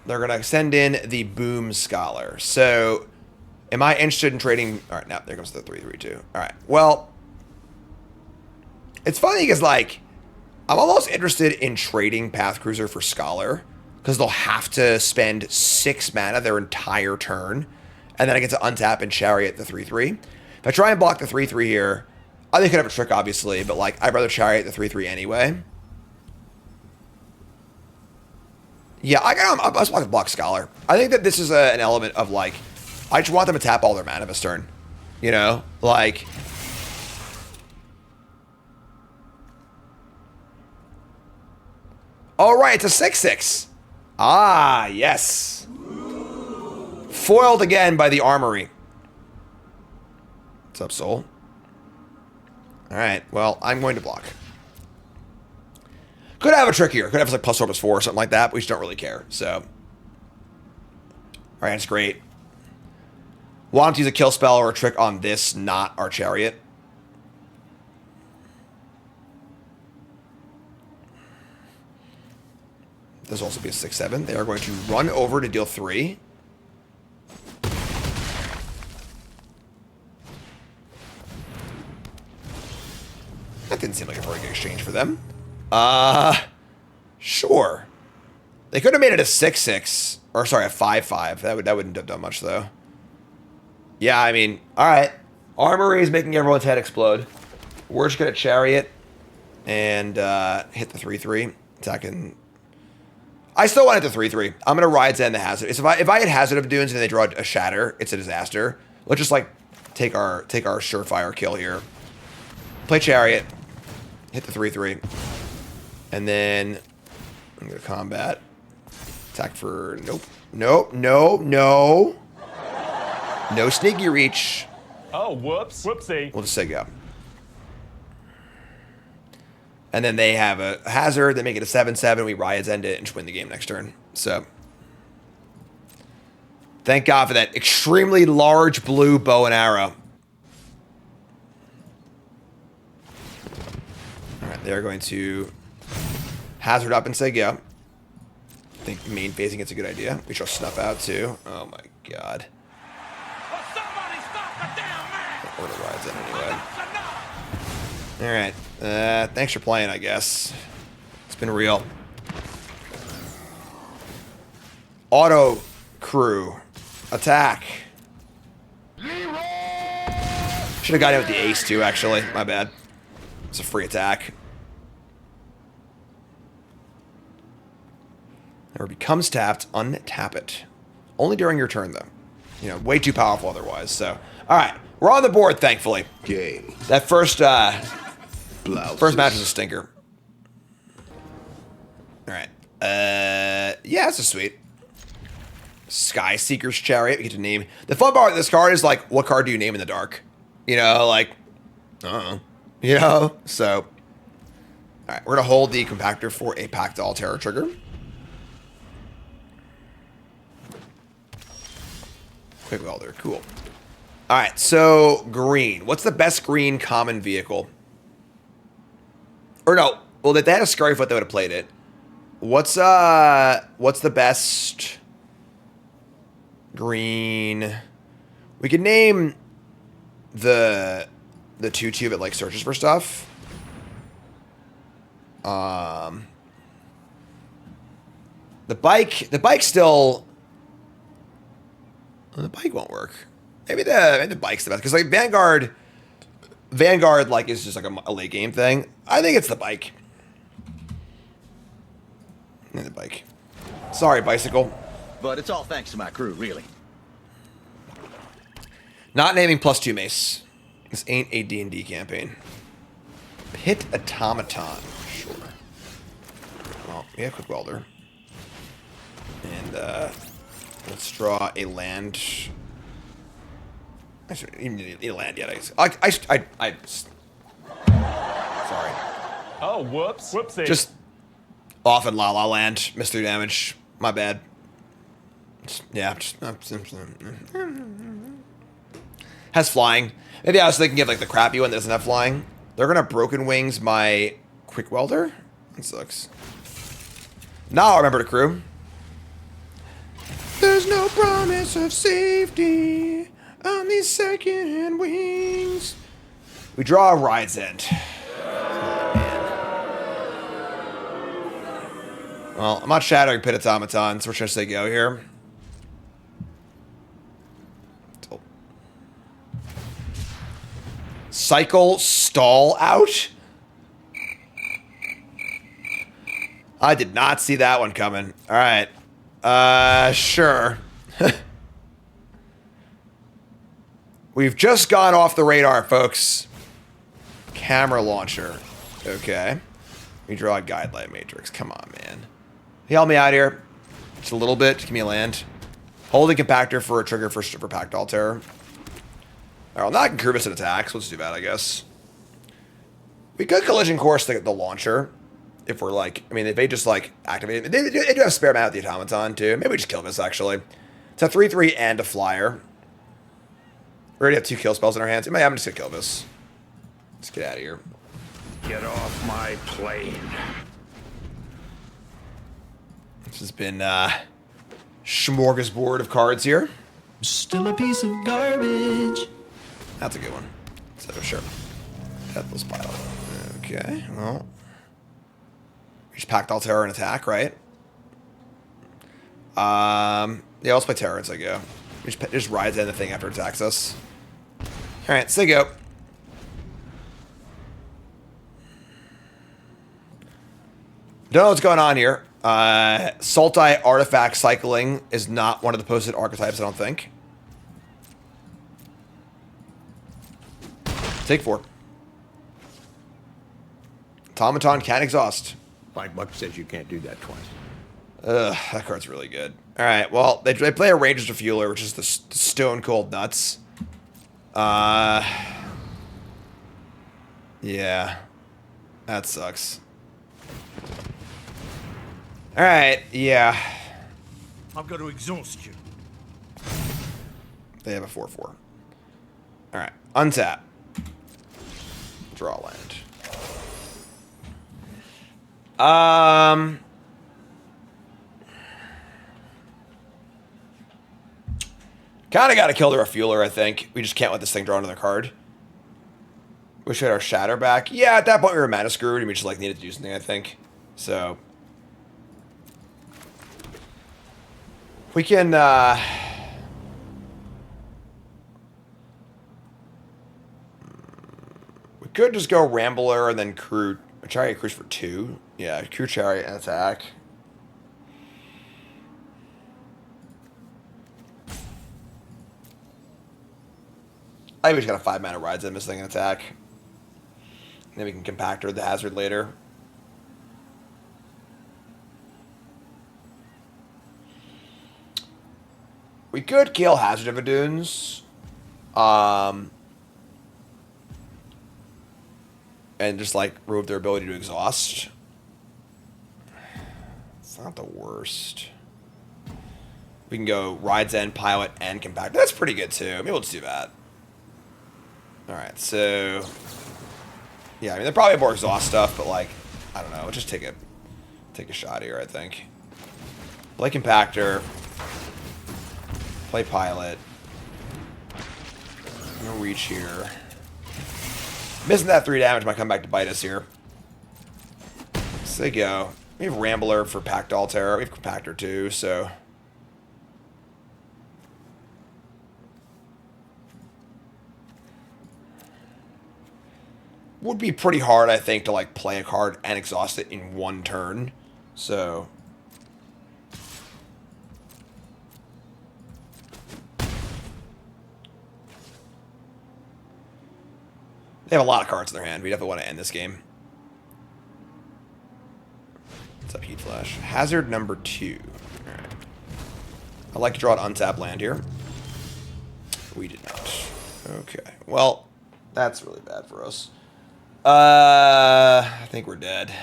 They're going to send in the Boom Scholar. So, am I interested in trading? All right, now there comes the 3/3/2. All right, well, it's funny because, like, I'm almost interested in trading Path Cruiser for Scholar because they'll have to spend 6 mana their entire turn, and then I get to untap and Chariot the 3/3. If I try and block the 3/3 here, I think I could have a trick, obviously, but, like, I'd rather Chariot the 3/3 anyway. Yeah, I just want to block Scholar. I think that this is an element of, like, I just want them to tap all their mana this turn. You know? Like... Oh, right, it's a 6/6. Ah, yes. Foiled again by the Armory. What's up, Soul? Alright, well, I'm going to block. Could have a trick here. Could have like +4/+4 or something like that, but we just don't really care, so. Alright, that's great. Want to use a kill spell or a trick on this, not our Chariot. This will also be a 6/7. They are going to run over to deal 3. That didn't seem like a very good exchange for them. Sure. They could have made it a 6/6. Or, sorry, a 5/5. That wouldn't have done much, though. Yeah, I mean, alright. Armory is making everyone's head explode. We're just going to Chariot and hit the 3/3. Attacking... I still want it to 3/3. I'm going to Ride's End the Hazard. If I had Hazard of Dunes and they draw a Shatter, it's a disaster. Let's just, like, take our surefire kill here. Play Chariot. Hit the 3/3. And then I'm going to combat. Attack for... Nope. Nope. No. No. No sneaky reach. Oh, whoops. Whoopsie. We'll just say go. And then they have a hazard. They make it a 7/7. We Riot's End it and just win the game next turn. So, thank God for that extremely large blue bow and arrow. All right, they're going to hazard up and say go. I think main phasing it's a good idea. We shall snuff out too. Oh my God. Or the Riot's End anyway. All right. Thanks for playing, I guess. It's been real. Auto crew. Attack. Should have got in with the ace too, actually. My bad. It's a free attack. Never becomes tapped. Untap it. Only during your turn, though. You know, way too powerful otherwise. So, all right. We're on the board, thankfully. Game. That first match was a stinker. All right. Yeah, that's a sweet. Sky Seeker's Chariot. We get to name. The fun part of this card is, like, what card do you name in the dark? You know, like, I don't know. You know? So, all right. We're going to hold the Compactor for a Pact All Terror trigger. Quick Welder. Cool. All right. So, green. What's the best green common vehicle? Or no. Well, if they had a Scurryfoot, they would have played it. What's the best green? We could name the 2/2 that like searches for stuff. The bike still. Well, the bike won't work. Maybe the bike's the best because like Vanguard like is just like a late game thing. I think it's the bike. The bike. Sorry, bicycle. But it's all thanks to my crew, really. Not naming +2 mace. This ain't a D&D campaign. Pit Automaton. Sure. Well, we have Quick Welder. And let's draw a land. I shouldn't even need a land yet. Sorry. Oh, whoops. Whoopsie. Just off in La La Land. Missed 3 damage. My bad. Has flying. Maybe I was thinking of like the crappy one that doesn't have flying. They're gonna Broken Wings my Quick Welder. That sucks. Now I remember the crew. There's no promise of safety on these second-hand wings. We draw a Ride's End. Well, I'm not shattering Pit Automaton, so we're just gonna say go here. Cycle stall out? I did not see that one coming. Alright. Sure. We've just gone off the radar, folks. Camera launcher. Okay. We draw a guideline matrix. Come on, man. Help me out here. Just a little bit. Just give me a land. Holding compactor for a trigger for Pactol Terror. Alright, well, not Incubus and attacks. Let's do that, I guess. We could collision course the launcher. If we're like, I mean, if they just like activate it. They do have spare mana with the Automaton too. Maybe we just kill this actually. It's a 3/3 and a flyer. We already have 2 kill spells in our hands. I'm just gonna kill this. Let's get out of here. Get off my plane. This has been smorgasbord of cards here. Still a piece of garbage. That's a good one. So sure. Deathless Pilot. Okay, well. We just packed all terror and attack, right? Yeah, let's play terror as I go. We just rides in the thing after it attacks us. Alright, so go. Don't know what's going on here. Sultai artifact cycling is not one of the posted archetypes, I don't think. Take 4. Automaton can't exhaust. $5 says you can't do that twice. Ugh, that card's really good. Alright, well, they play a Ranger's Refueler, which is the stone cold nuts. Yeah. That sucks. Alright, yeah. I'm going to exhaust you. They have a 4/4. Alright, untap. Draw land. Kind of got to kill the Refueler, I think. We just can't let this thing draw another card. Wish we had our Shatter back. Yeah, at that point we were mana screwed and we just like needed to do something, I think. So we can we could just go Rambler and then Crew Chariot Cruise for 2. Yeah, Crew Chariot and attack. I think we just got a 5 mana rides in this thing and attack. And then we can compactor the hazard later. We could kill Hazard of Dunes. And just like remove their ability to exhaust. It's not the worst. We can go Rides End, Pilot, and Compactor. That's pretty good too. Maybe let's do that. Alright, so yeah, I mean they're probably more exhaust stuff, but like, I don't know, we'll just take a shot here, I think. Play Compactor. Play Pilot. I'm gonna reach here. Missing that 3 damage might come back to bite us here. So they go. We have Rambler for Pactol Terror. We have Compactor too, so would be pretty hard, I think, to like play a card and exhaust it in one turn. So they have a lot of cards in their hand. We definitely want to end this game. What's up, Heat Flash? Hazard number 2. Alright. I'd like to draw an untapped land here. We did not. Okay. Well, that's really bad for us. I think we're dead.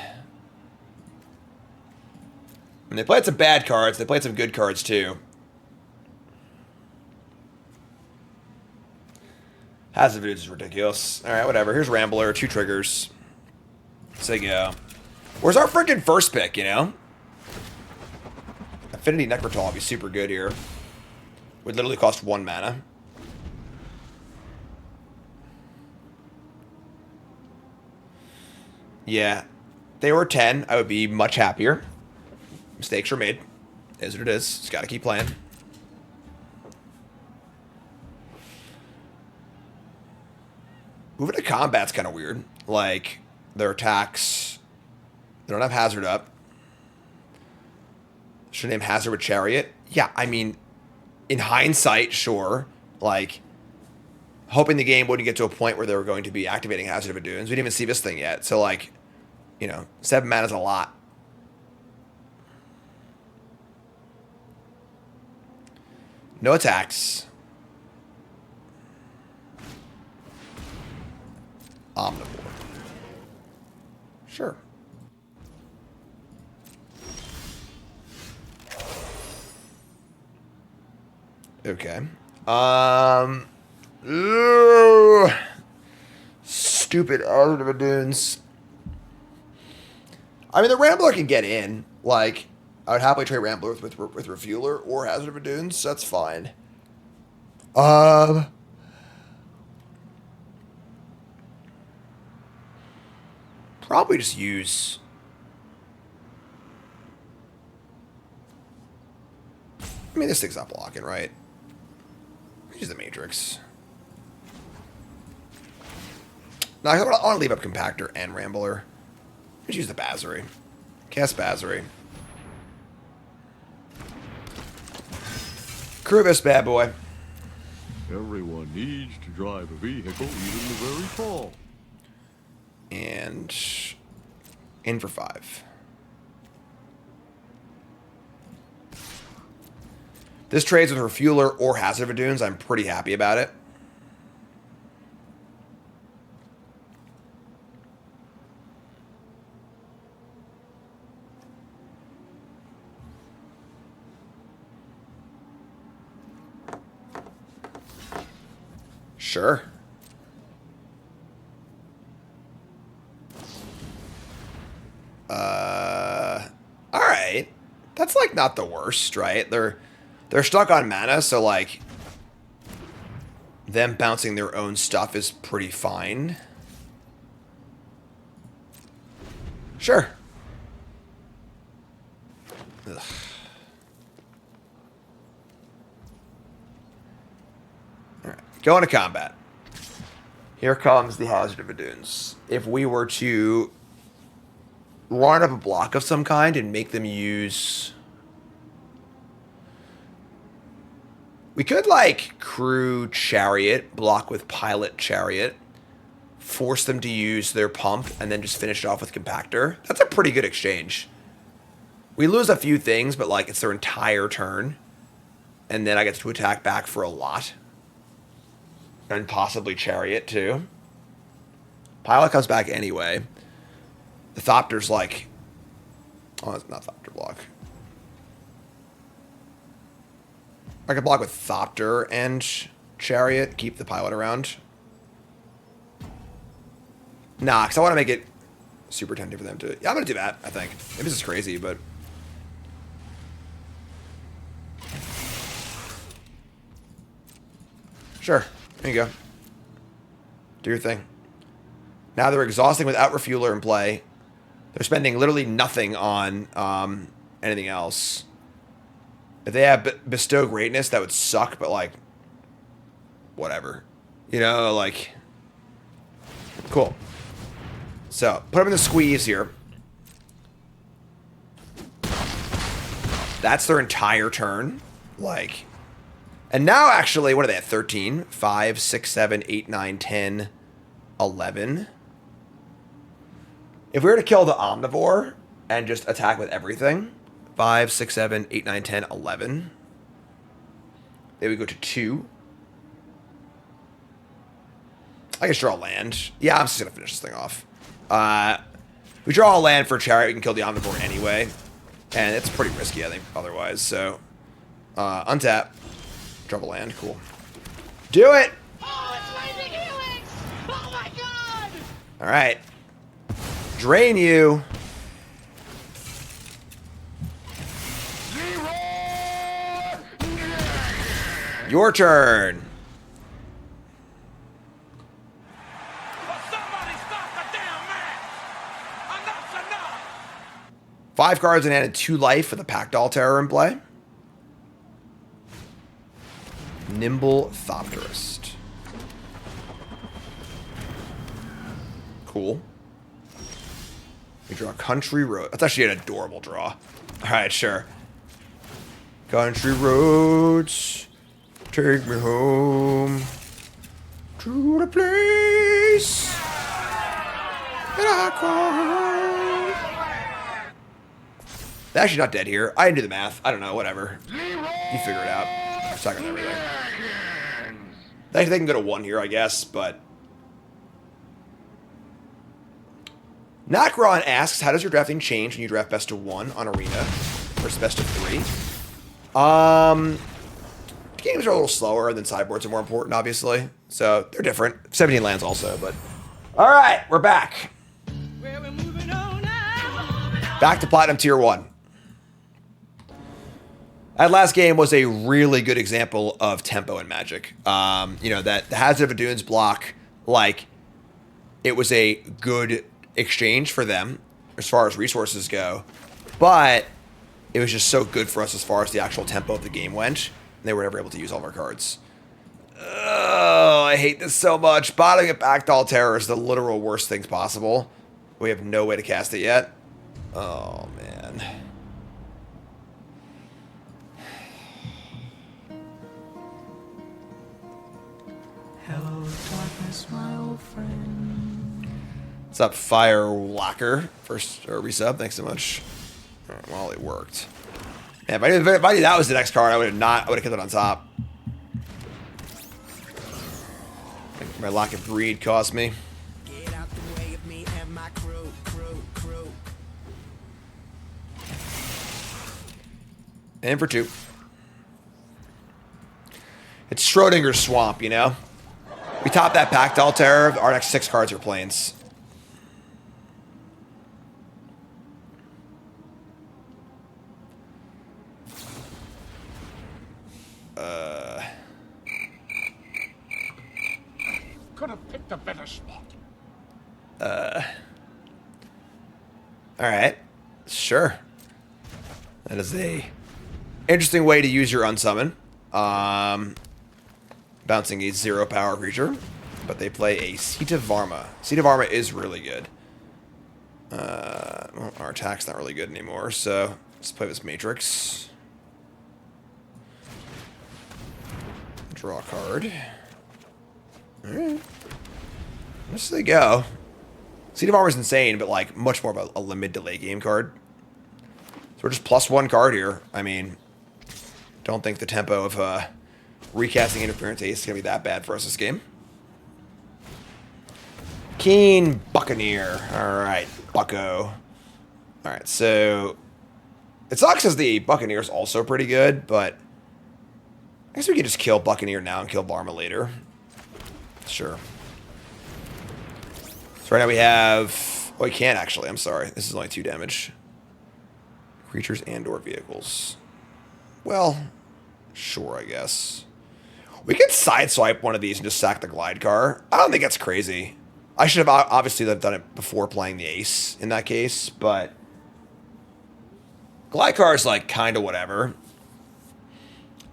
And they played some bad cards. They played some good cards, too. Hazard of Dudes is ridiculous. Alright, whatever. Here's Rambler. 2 triggers. Say go. Where's our freaking first pick, you know? Affinity Necrotal would be super good here. Would literally cost 1 mana. Yeah. They were 10. I would be much happier. Mistakes were made. Is what it is. Just gotta keep playing. Moving to combat's kind of weird. Like, their attacks... They don't have Hazard up. Should name Hazard with Chariot? Yeah, I mean, in hindsight, sure. Like, hoping the game wouldn't get to a point where they were going to be activating Hazard of Adunes. We didn't even see this thing yet. So, like, you know, 7 mana is a lot. No attacks. Omnivore. Sure. Okay. Stupid Hazard of Adunes. I mean, the Rambler can get in. Like, I would happily trade Rambler with Refueler or Hazard of Adunes. So that's fine. Probably just use... I mean, this thing's not blocking, right? Use the Matrix. No, I want to leave up Compactor and Rambler. Just use the Bassery. Cast Bassery. Crew this bad boy. Everyone needs to drive a vehicle, even the very tall. And in for 5. This trades with Refueler or Hazard of Adunes. I'm pretty happy about it. Sure. All right. That's like not the worst, right? They're stuck on mana, so like them bouncing their own stuff is pretty fine. Sure. Ugh. Alright, going to combat. Here comes the Hazard of Adunes. If we were to line up a block of some kind and make them use... We could, like, crew Chariot, block with Pilot Chariot, force them to use their pump, and then just finish it off with Compactor. That's a pretty good exchange. We lose a few things, but, like, it's their entire turn. And then I get to attack back for a lot. And possibly Chariot, too. Pilot comes back anyway. The Thopter's like... Oh, it's not Thopter block. I could block with Thopter and Chariot. Keep the Pilot around. Nah, because I want to make it super tempting for them to... Yeah, I'm going to do that, I think. Maybe this is crazy, but... Sure. There you go. Do your thing. Now they're exhausting without Refueler in play. They're spending literally nothing on anything else. If they have Bestow Greatness, that would suck, but, like, whatever. You know, like... Cool. So, put them in the squeeze here. That's their entire turn. Like... And now, actually, what are they at? 13? 5, 6, 7, 8, 9, 10, 11. If we were to kill the Omnivore and just attack with everything, 5, 6, 7, 8, 9, 10, 11. Then we go to 2. I guess draw a land. Yeah, I'm just going to finish this thing off. We draw a land for Chariot, we can kill the Omnivore anyway. And it's pretty risky, I think, otherwise. So, untap. Draw a land, cool. Do it! Oh, it's Mythic Helix! Oh my god! Alright. Drain you. Your turn. Somebody stop the damn match! Enough's enough! 5 cards and added 2 life for the Packdoll Terror in play. Nimble Thopterist. Cool. We draw Country Road. That's actually an adorable draw. Alright, sure. Country roads, take me home to the place that I call home. They're actually not dead here. I didn't do the math. I don't know. Whatever. You figure it out. I'm stuck on everything. They can go to 1 here, I guess, but... Nacron asks, how does your drafting change when you draft best of 1 on Arena versus best of 3? Games are a little slower, and then sideboards are more important, obviously. So, they're different. 17 lands also, but... Alright, we're back. Back to Platinum Tier 1. That last game was a really good example of tempo in Magic. You know, that the Hazard of Adunes block, like, it was a good exchange for them as far as resources go, but it was just so good for us as far as the actual tempo of the game went, and they were never able to use all of our cards. Oh, I hate this so much. Bottoming a Backdoll Terror is the literal worst things possible. We have no way to cast it yet. Oh, man. Hello, darkness, my old friend. What's up, Fire Locker? First resub, thanks so much. All right, well, it worked. Man, if I knew that was the next card, I would have kept it on top. My Lock of Breed cost me. Get out the way of me and my crew. And for 2. It's Schrodinger's Swamp, you know? We top that Packdoll Terror, our next 6 cards are planes. Could have picked a better spot. Alright. Sure. That is a interesting way to use your unsummon. Bouncing a 0 power creature. But they play a Seat of Varma. Seat of Varma is really good. Well, our attack's not really good anymore, so let's play this Matrix. Draw a card. Alright. Let's they go. Seat of Armor is insane, but like much more of a mid to late game card. So we're just +1 card here. I mean, don't think the tempo of recasting Interference Ace is going to be that bad for us this game. Keen Buccaneer. Alright, Bucko. Alright, so it sucks as the Buccaneer is also pretty good, but I guess we could just kill Buccaneer now and kill Varma later. Sure. So right now we have... Oh, we can't actually. I'm sorry. This is only 2 damage. Creatures and or vehicles. Well, sure, I guess. We could sideswipe one of these and just sack the Glide Car. I don't think that's crazy. I should have obviously done it before playing the Ace in that case, but... Glide Car is like kind of whatever.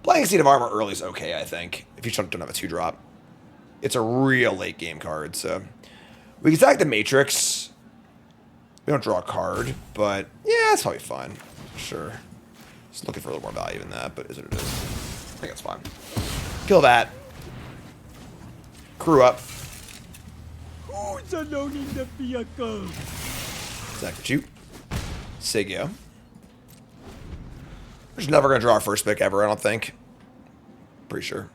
Playing Seat of Armor early is okay, I think, if you don't have a 2-drop. It's a real late game card, so... We can sack the Matrix. We don't draw a card, but yeah, it's probably fine. Sure. Just looking for a little more value than that, but is what it is. I think it's fine. Kill that. Crew up. Who's unloading the vehicle? Sack the shoot. Sigio. We're just never going to draw our first pick ever, I don't think. Pretty sure.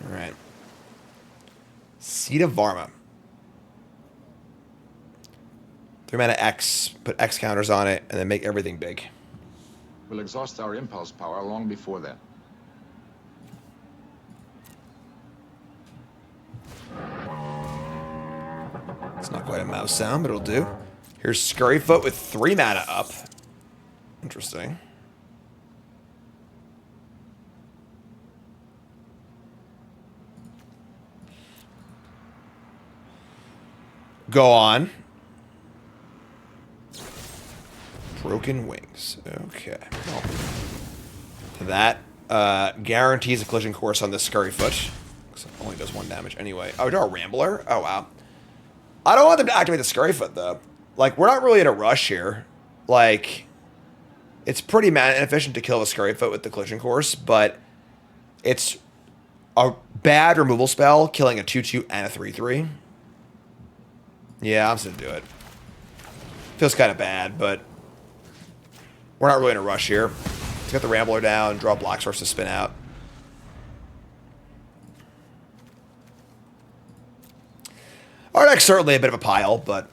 Alright. Seat of Varma. 3 mana X, put X counters on it, and then make everything big. We'll exhaust our impulse power long before that. It's not quite a mouse sound, but it'll do. Here's Scurryfoot with 3 mana up. Interesting. Go on. Broken wings. Okay. That guarantees a collision course on this Scurryfoot. It only does 1 damage anyway. Oh, draw a Rambler? Oh, wow. I don't want them to activate the Scurryfoot, though. Like, we're not really in a rush here. Like, it's pretty mana inefficient to kill a Scurryfoot with the collision course, but it's a bad removal spell, killing a 2/2 and a 3/3. Yeah, I'm just going to do it. Feels kind of bad, but we're not really in a rush here. Let's get the Rambler down, draw Black Source to spin out. Our deck's certainly a bit of a pile, but,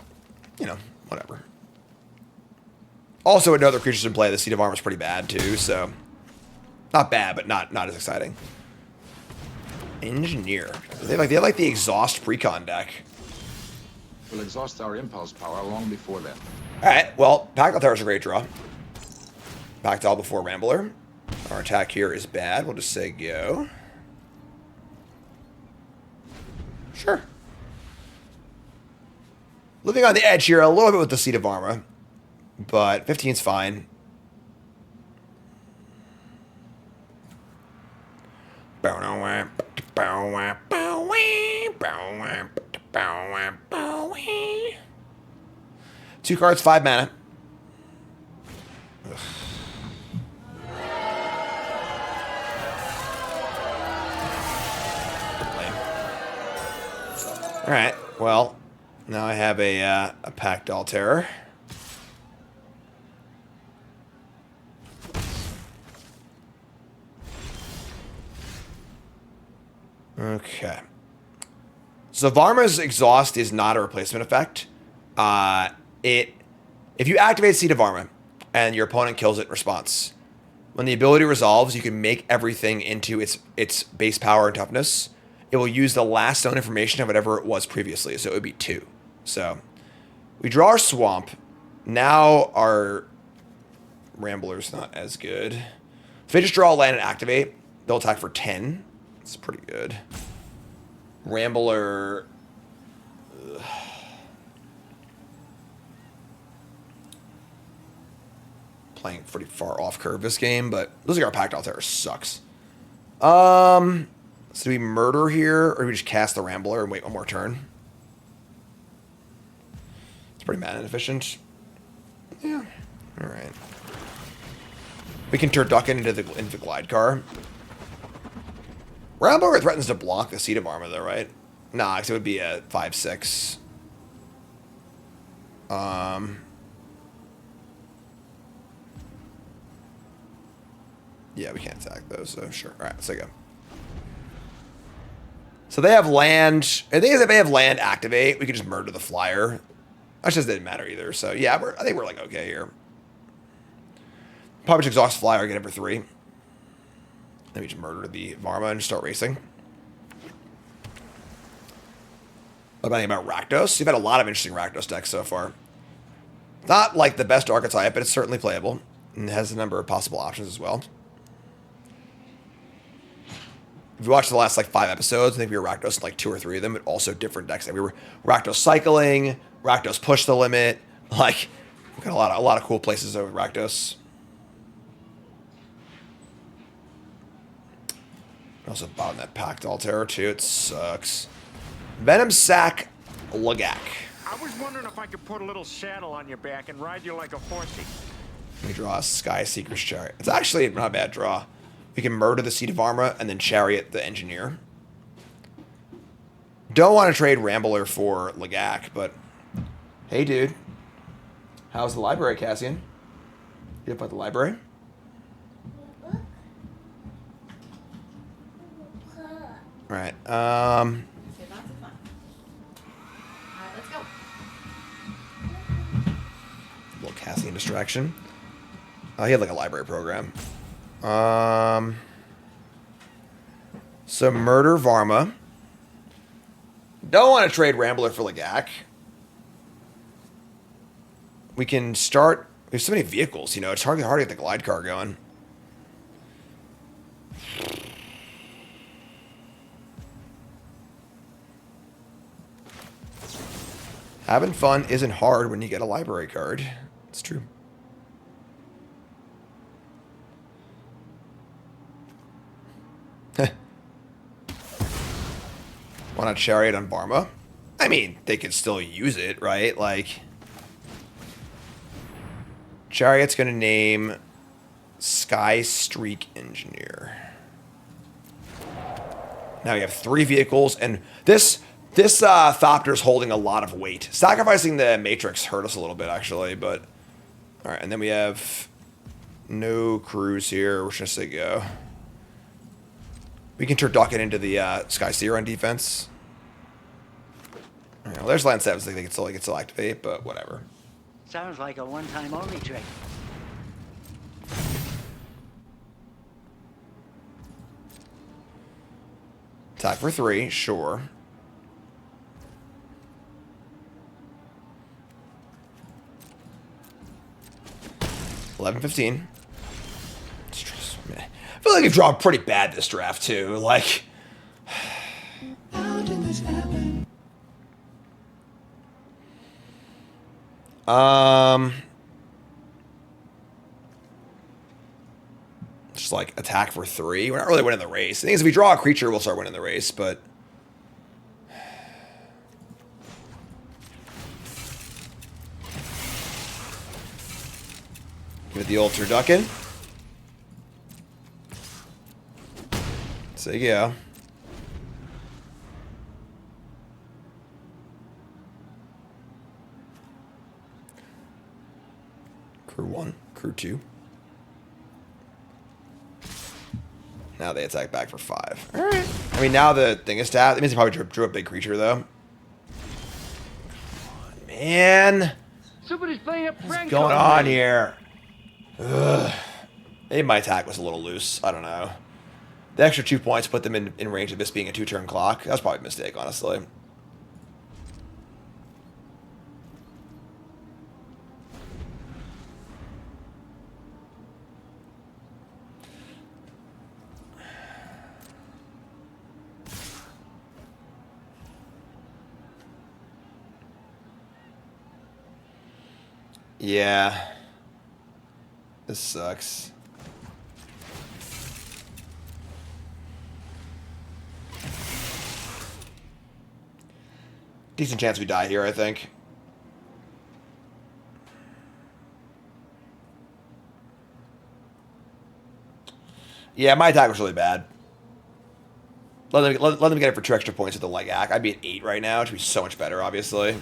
you know, whatever. Also, with no other creatures in play, the Seat of Armor is pretty bad, too, so... Not bad, but not as exciting. Engineer. They have like the Exhaust Precon deck. We'll exhaust our impulse power long before then. Alright, well, Pact Altar is a great draw. Pact All before Rambler. Our attack here is bad. We'll just say go. Sure. Living on the edge here a little bit with the Seat of Armor, but 15's fine. Two cards, 5 mana. Ugh. All right. Well, now I have a Pact Altar. Okay. So Varma's Exhaust is not a replacement effect. If you activate Seat of Varma and your opponent kills it in response, when the ability resolves, you can make everything into its base power and toughness. It will use the last known information of whatever it was previously, so it would be 2. So we draw our Swamp. Now our Rambler's not as good. If they just draw a land and activate, they'll attack for 10. It's pretty good. Rambler... Ugh. Playing pretty far off curve this game, but losing our Pact Altar sucks. So do we murder here, or do we just cast the Rambler and wait 1 more turn? It's pretty mana inefficient. Yeah. Alright. We can turducken into the Glide Car. Rambler threatens to block the Seat of Armor, though, right? Nah, because it would be a 5/6. Yeah, we can't attack those, so sure. Alright, let's go. So they have land. The thing is, if they have land activate, we can just murder the flyer. That just didn't matter either. So yeah, I think we're like okay here. Probably just exhaust flyer, get it for 3. Then we just murder the Varma and start racing. What about Rakdos? You've had a lot of interesting Rakdos decks so far. Not like the best archetype, but it's certainly playable. And it has a number of possible options as well. If you watch the last like 5 episodes, I think we were Rakdos in like 2 or 3 of them, but also different decks. Like we were Rakdos cycling, Rakdos push the limit. Like we got a lot of cool places over Rakdos. Also bought that Pact Altar too. It sucks. Venom Sack Lagak. I was wondering if I could put a little saddle on your back and ride you like a horsey. Let me draw a Sky Seeker's Chariot. It's actually not a bad draw. We can murder the Seat of Armor and then Chariot the Engineer. Don't want to trade Rambler for Lagak, but hey, dude. How's the library, Cassian? You up at the library? All right. Let's go. Little Cassian distraction. Oh, he had like a library program. So murder Varma. Don't want to trade Rambler for Lagak. We can start. We have so many vehicles, you know. It's hard to get the Glide Car going. Having fun isn't hard when you get a library card. It's true. Want a Chariot on Barma? I mean, they could still use it, right? Like, Chariot's going to name Sky Streak Engineer. Now we have 3 vehicles, and this Thopter's holding a lot of weight. Sacrificing the Matrix hurt us a little bit, actually, but... Alright, and then we have no crews here. We're just going to say go. We can turducken into the Sky Seer on defense. Well, there's land 7, so they can still activate, but whatever. Sounds like a one-time only trick. Attack for 3, sure. $11.15. I feel like we've drawn pretty bad this draft too. Like, How did this happen? just like attack for 3. We're not really winning the race. The thing is, if we draw a creature, we'll start winning the race. But give it the old turducken. So yeah. Crew 1, crew 2. Now they attack back for 5. All right. I mean, now the thing is tapped. It means he probably drew a big creature though. Man, Somebody's playing a prank. what's going on here? Ugh. Maybe my attack was a little loose. I don't know. The extra 2 points put them in range of this being a 2-turn clock. That was probably a mistake, honestly. Yeah. This sucks. Decent chance we die here, I think. Yeah, my attack was really bad. Let them get it for 2 extra points with the leg act. I'd be at 8 right now, which would be so much better, obviously.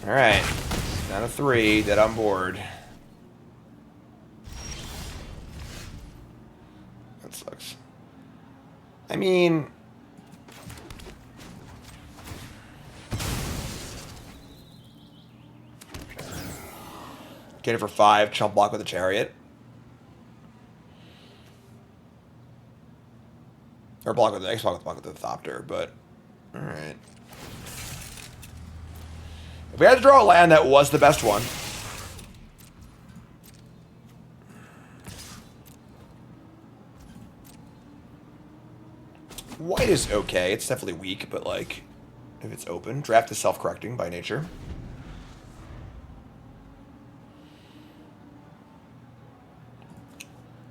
Alright. Down to 3, dead on board. That sucks. I mean... Get it for 5, chump block with a Chariot. Or block with the block with the Thopter, but... Alright. If we had to draw a land, that was the best one. White is okay. It's definitely weak, but like, if it's open, draft is self-correcting by nature.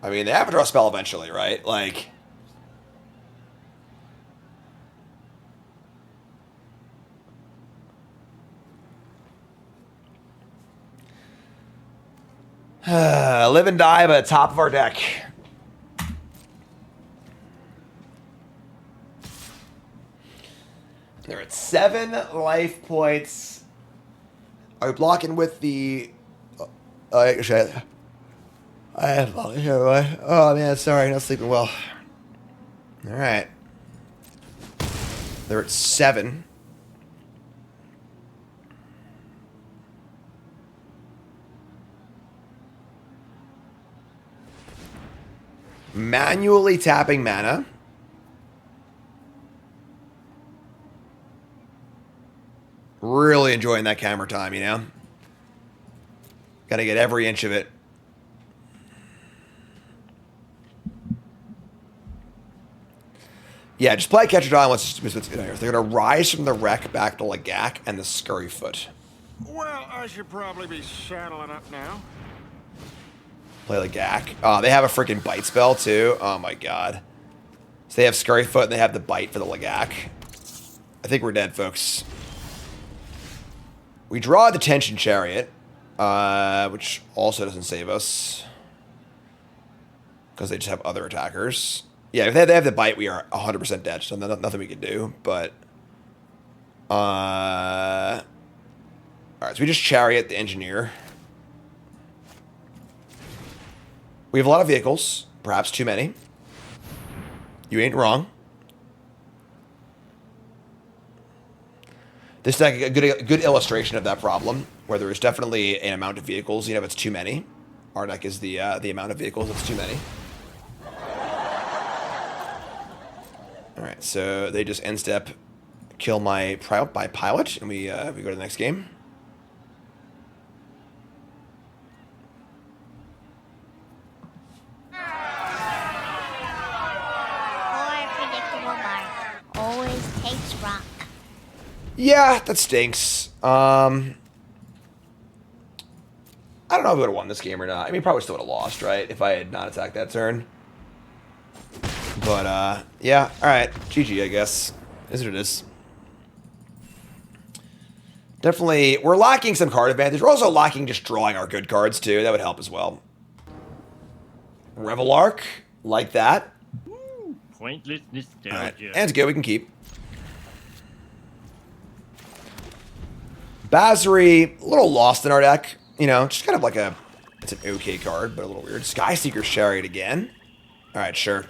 I mean, they have to draw a spell eventually, right? Like... live and die by the top of our deck. They're at 7 life points. Are we blocking with the... actually, I have... Oh, man, sorry. Not sleeping well. All right. They're at 7. Manually tapping mana. Really enjoying that camera time, you know? Gotta get every inch of it. Yeah, just play Catcher Dial once it's in here. They're going to Rise from the Wreck back to Lagak and the Scurryfoot. Well, I should probably be saddling up now. Play Lagak. They have a freaking Bite spell, too. Oh, my God. So they have Scurryfoot and they have the Bite for the Lagak. I think we're dead, folks. We draw the Tension Chariot, which also doesn't save us. Because they just have other attackers. Yeah, if they have the Bite, we are 100% dead. So nothing we can do. But, alright, so we just Chariot the Engineer. We have a lot of vehicles. Perhaps too many. You ain't wrong. This is like a good illustration of that problem, where there is definitely an amount of vehicles. You know, it's too many. Our deck is the amount of vehicles. It's too many. All right, so they just end step kill my pilot, and we go to the next game. Poor predictable Bart. Always takes rock. Yeah, that stinks. I don't know if I would have won this game or not. I mean, probably still would have lost, right? If I had not attacked that turn. But, yeah. Alright. GG, I guess. Is what it is. Definitely, we're lacking some card advantage. We're also lacking just drawing our good cards, too. That would help as well. Revelark. Like that. Pointless nostalgia. Alright. And it's good. We can keep. Basri, a little lost in our deck. You know, just kind of like it's an okay card, but a little weird. Skyseeker's Chariot again. All right, sure.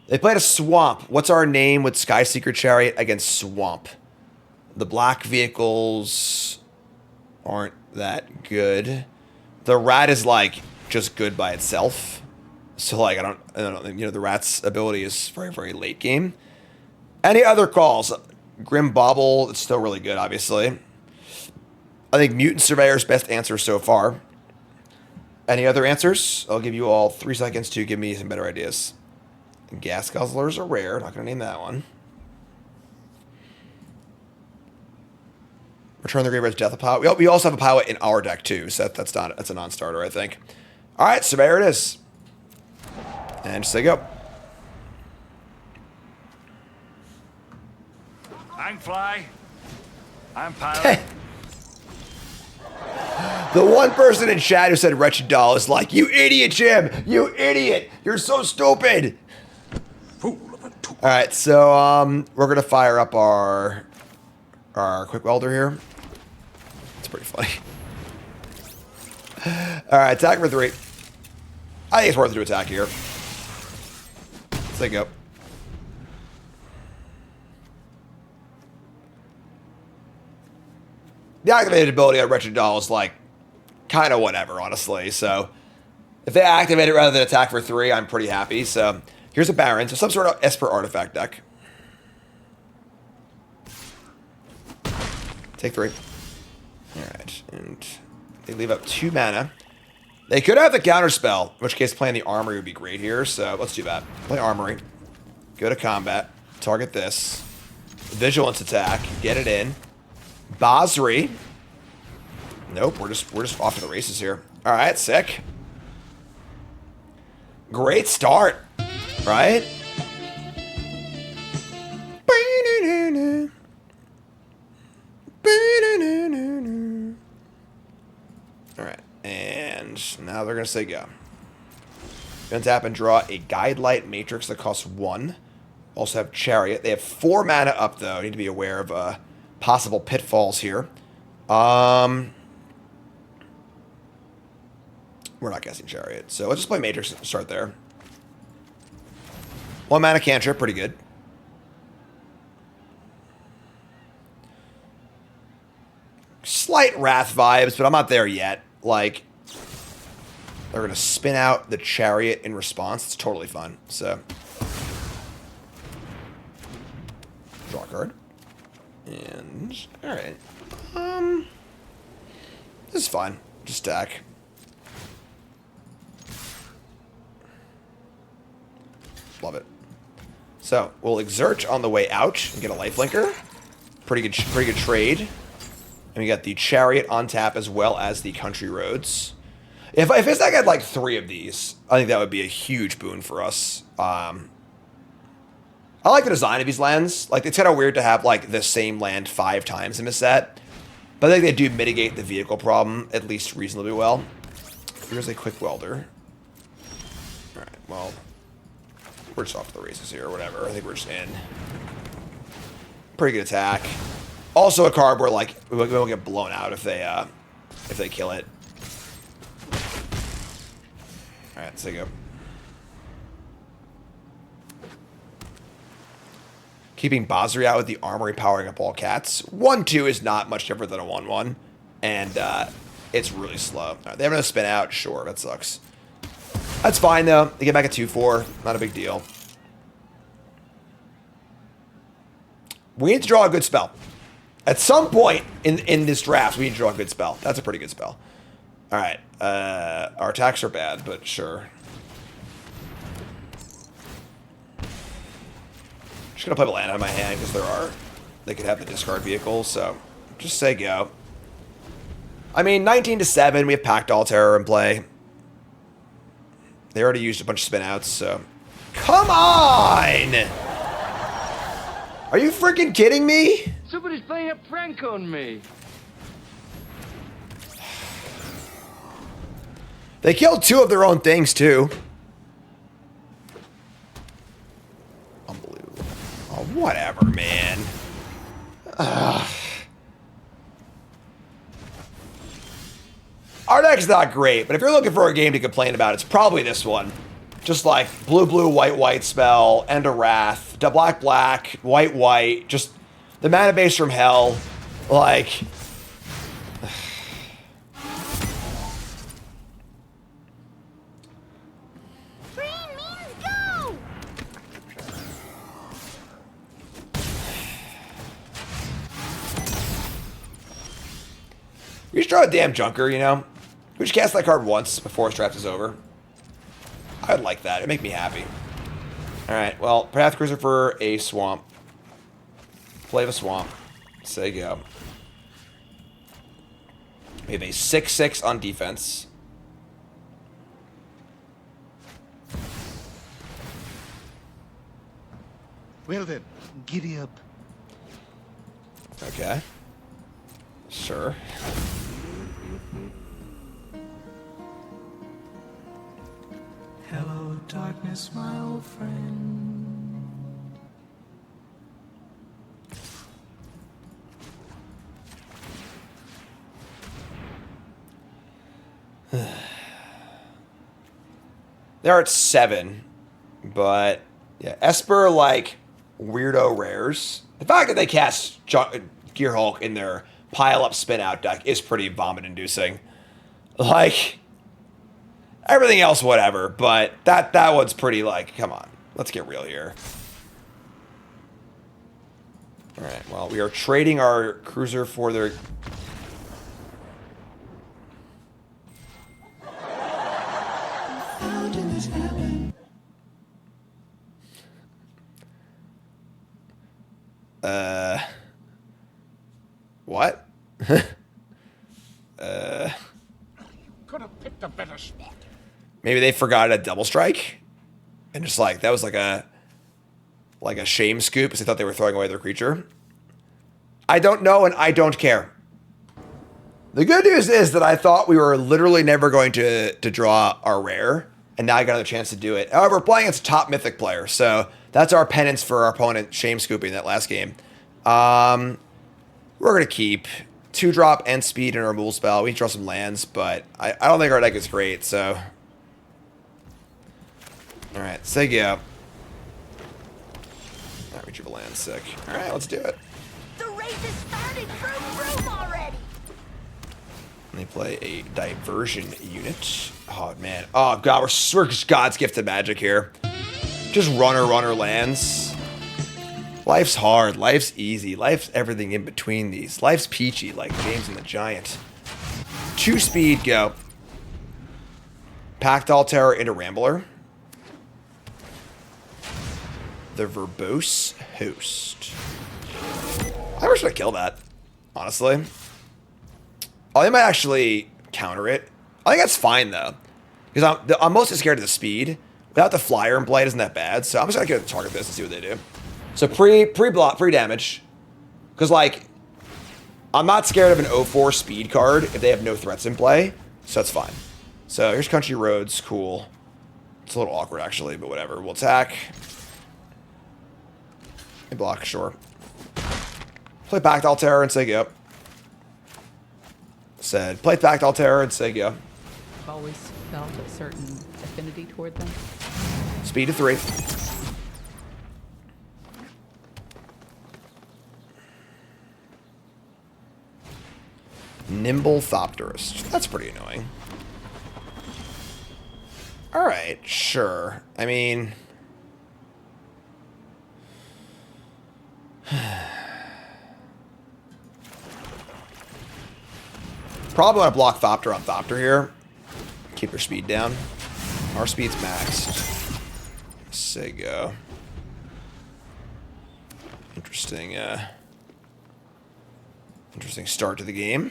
They played a Swamp. What's our name with Skyseeker Chariot against Swamp? The black vehicles aren't that good. The rat is like just good by itself. So like I don't you know, the rat's ability is very, very late game. Any other calls? Grim Bobble, it's still really good, obviously. I think Mutant Surveyor's best answer so far. Any other answers? I'll give you all 3 seconds to give me some better ideas. Gas Guzzlers are rare. Not going to name that one. Return the Graveyard's Death of Pilot. We also have a pilot in our deck too, so that's a non-starter, I think. All right, Surveyor it is. And just say go. I'm Fly. I'm Pilot. The one person in chat who said Wretched Doll is like, you idiot, Jim! You idiot! You're so stupid! Alright, so we're gonna fire up our Quick Welder here. It's pretty funny. Alright, attack for 3. I think it's worth it to attack here. Let's go. The activated ability on Wretched Doll is like kind of whatever, honestly. So if they activate it rather than attack for 3, I'm pretty happy. So here's a Baron. So some sort of Esper artifact deck. Take 3. Alright. And they leave up 2 mana. They could have the counterspell, in which case playing the Armory would be great here. So let's do that. Play Armory. Go to combat. Target this. Vigilance attack. Get it in. Basri. Nope, we're just off to the races here. All right, sick. Great start, right? All right, and now they're gonna say go. Gonna tap and draw a Guidelight Matrix that costs 1. Also have Chariot. They have 4 mana up though. Need to be aware of possible pitfalls here. We're not guessing Chariot, so let's just play Matrix and start there. 1 mana cantrip, pretty good. Slight Wrath vibes, but I'm not there yet. Like, they're going to spin out the Chariot in response. It's totally fun, so. Draw a card. And, alright. This is fine. Just stack. Love it. So we'll exert on the way out and get a lifelinker. Pretty good trade. And we got the chariot on tap as well as the country roads. If his deck had like 3 of these, I think that would be a huge boon for us. I like the design of these lands. Like, it's kind of weird to have like the same land 5 times in a set, but I think they do mitigate the vehicle problem at least reasonably well. Here's a quick welder. All right, well, we're just off to the races here or whatever. I think we're just in. Pretty good attack. Also a card where like we won't get blown out if they kill it. All right, so go. Keeping Basri out with the armory powering up all cats. 1/2 is not much different than a 1/1, and it's really slow. All right, they have no spin out. Sure, that sucks. That's fine though. They get back at 2/4. Not a big deal. We need to draw a good spell. At some point in this draft, we need to draw a good spell. That's a pretty good spell. All right. Our attacks are bad, but sure. Just gonna play the land out of my hand because they could have the discard vehicle. So just say go. I mean, 19-7. We have Pact All Terror in play. They already used a bunch of spin outs. So come on! Are you freaking kidding me? Somebody's playing a prank on me. They killed 2 of their own things, too. Unbelievable. Oh, whatever, man. Ugh. Our deck's not great, but if you're looking for a game to complain about, it's probably this one. Just like blue, white spell, End of Wrath, black, white, just the mana base from hell. Like... We should draw a damn Junker, you know? We should cast that card once before his draft is over. I would like that. It'd make me happy. Alright, well, Path Cruiser for a Swamp. Play the Swamp. Say go. We have a 6/6 on defense. Well then, giddy up. Okay. Sure. Hello, darkness, my old friend. They are at 7, but yeah, Esper like weirdo rares. The fact that they cast Gear Hulk in their pile up spin out deck is pretty vomit inducing. Like everything else, whatever, but that one's pretty like, come on, let's get real here. All right, well, we are trading our cruiser for their. How did this happen? What? Could have picked a better spot. Maybe they forgot a double strike, and just like that was like a shame scoop because they thought they were throwing away their creature. I don't know, and I don't care. The good news is that I thought we were literally never going to draw our rare, and now I got another chance to do it. However, we're playing against a top Mythic player, so that's our penance for our opponent shame scooping that last game. We're gonna keep 2-drop and speed in our removal spell. We can draw some lands, but I don't think our deck is great, so. Alright, say go. Alright, we drew a land, sick. Alright, let's do it. The race is starting. Vroom already. And they play a diversion unit. Oh man. Oh god, we're just God's gift of magic here. Just runner lands. Life's hard. Life's easy. Life's everything in between these. Life's peachy, like James and the Giant. 2 speed, go. Pact All Terror into Rambler. the verbose host. I wish I kill that, honestly. Oh, they might actually counter it. I think that's fine, though. Because I'm mostly scared of the speed. Without the flyer in play, it isn't that bad. So I'm just going to target this and see what they do. So pre-damage. Because, like, I'm not scared of an 0-4 speed card if they have no threats in play. So that's fine. So here's Country Roads. Cool. It's a little awkward, actually, but whatever. We'll attack. And block, sure. Play Pactile Terror and say go. Said, play Pactile Terror and say go. I've always felt a certain affinity toward them. Speed to 3. Nimble Thopterist. That's pretty annoying. Alright, sure. I mean... Probably want to block Thopter on Thopter here. Keep your speed down. Our speed's maxed. Say go. Interesting, interesting start to the game.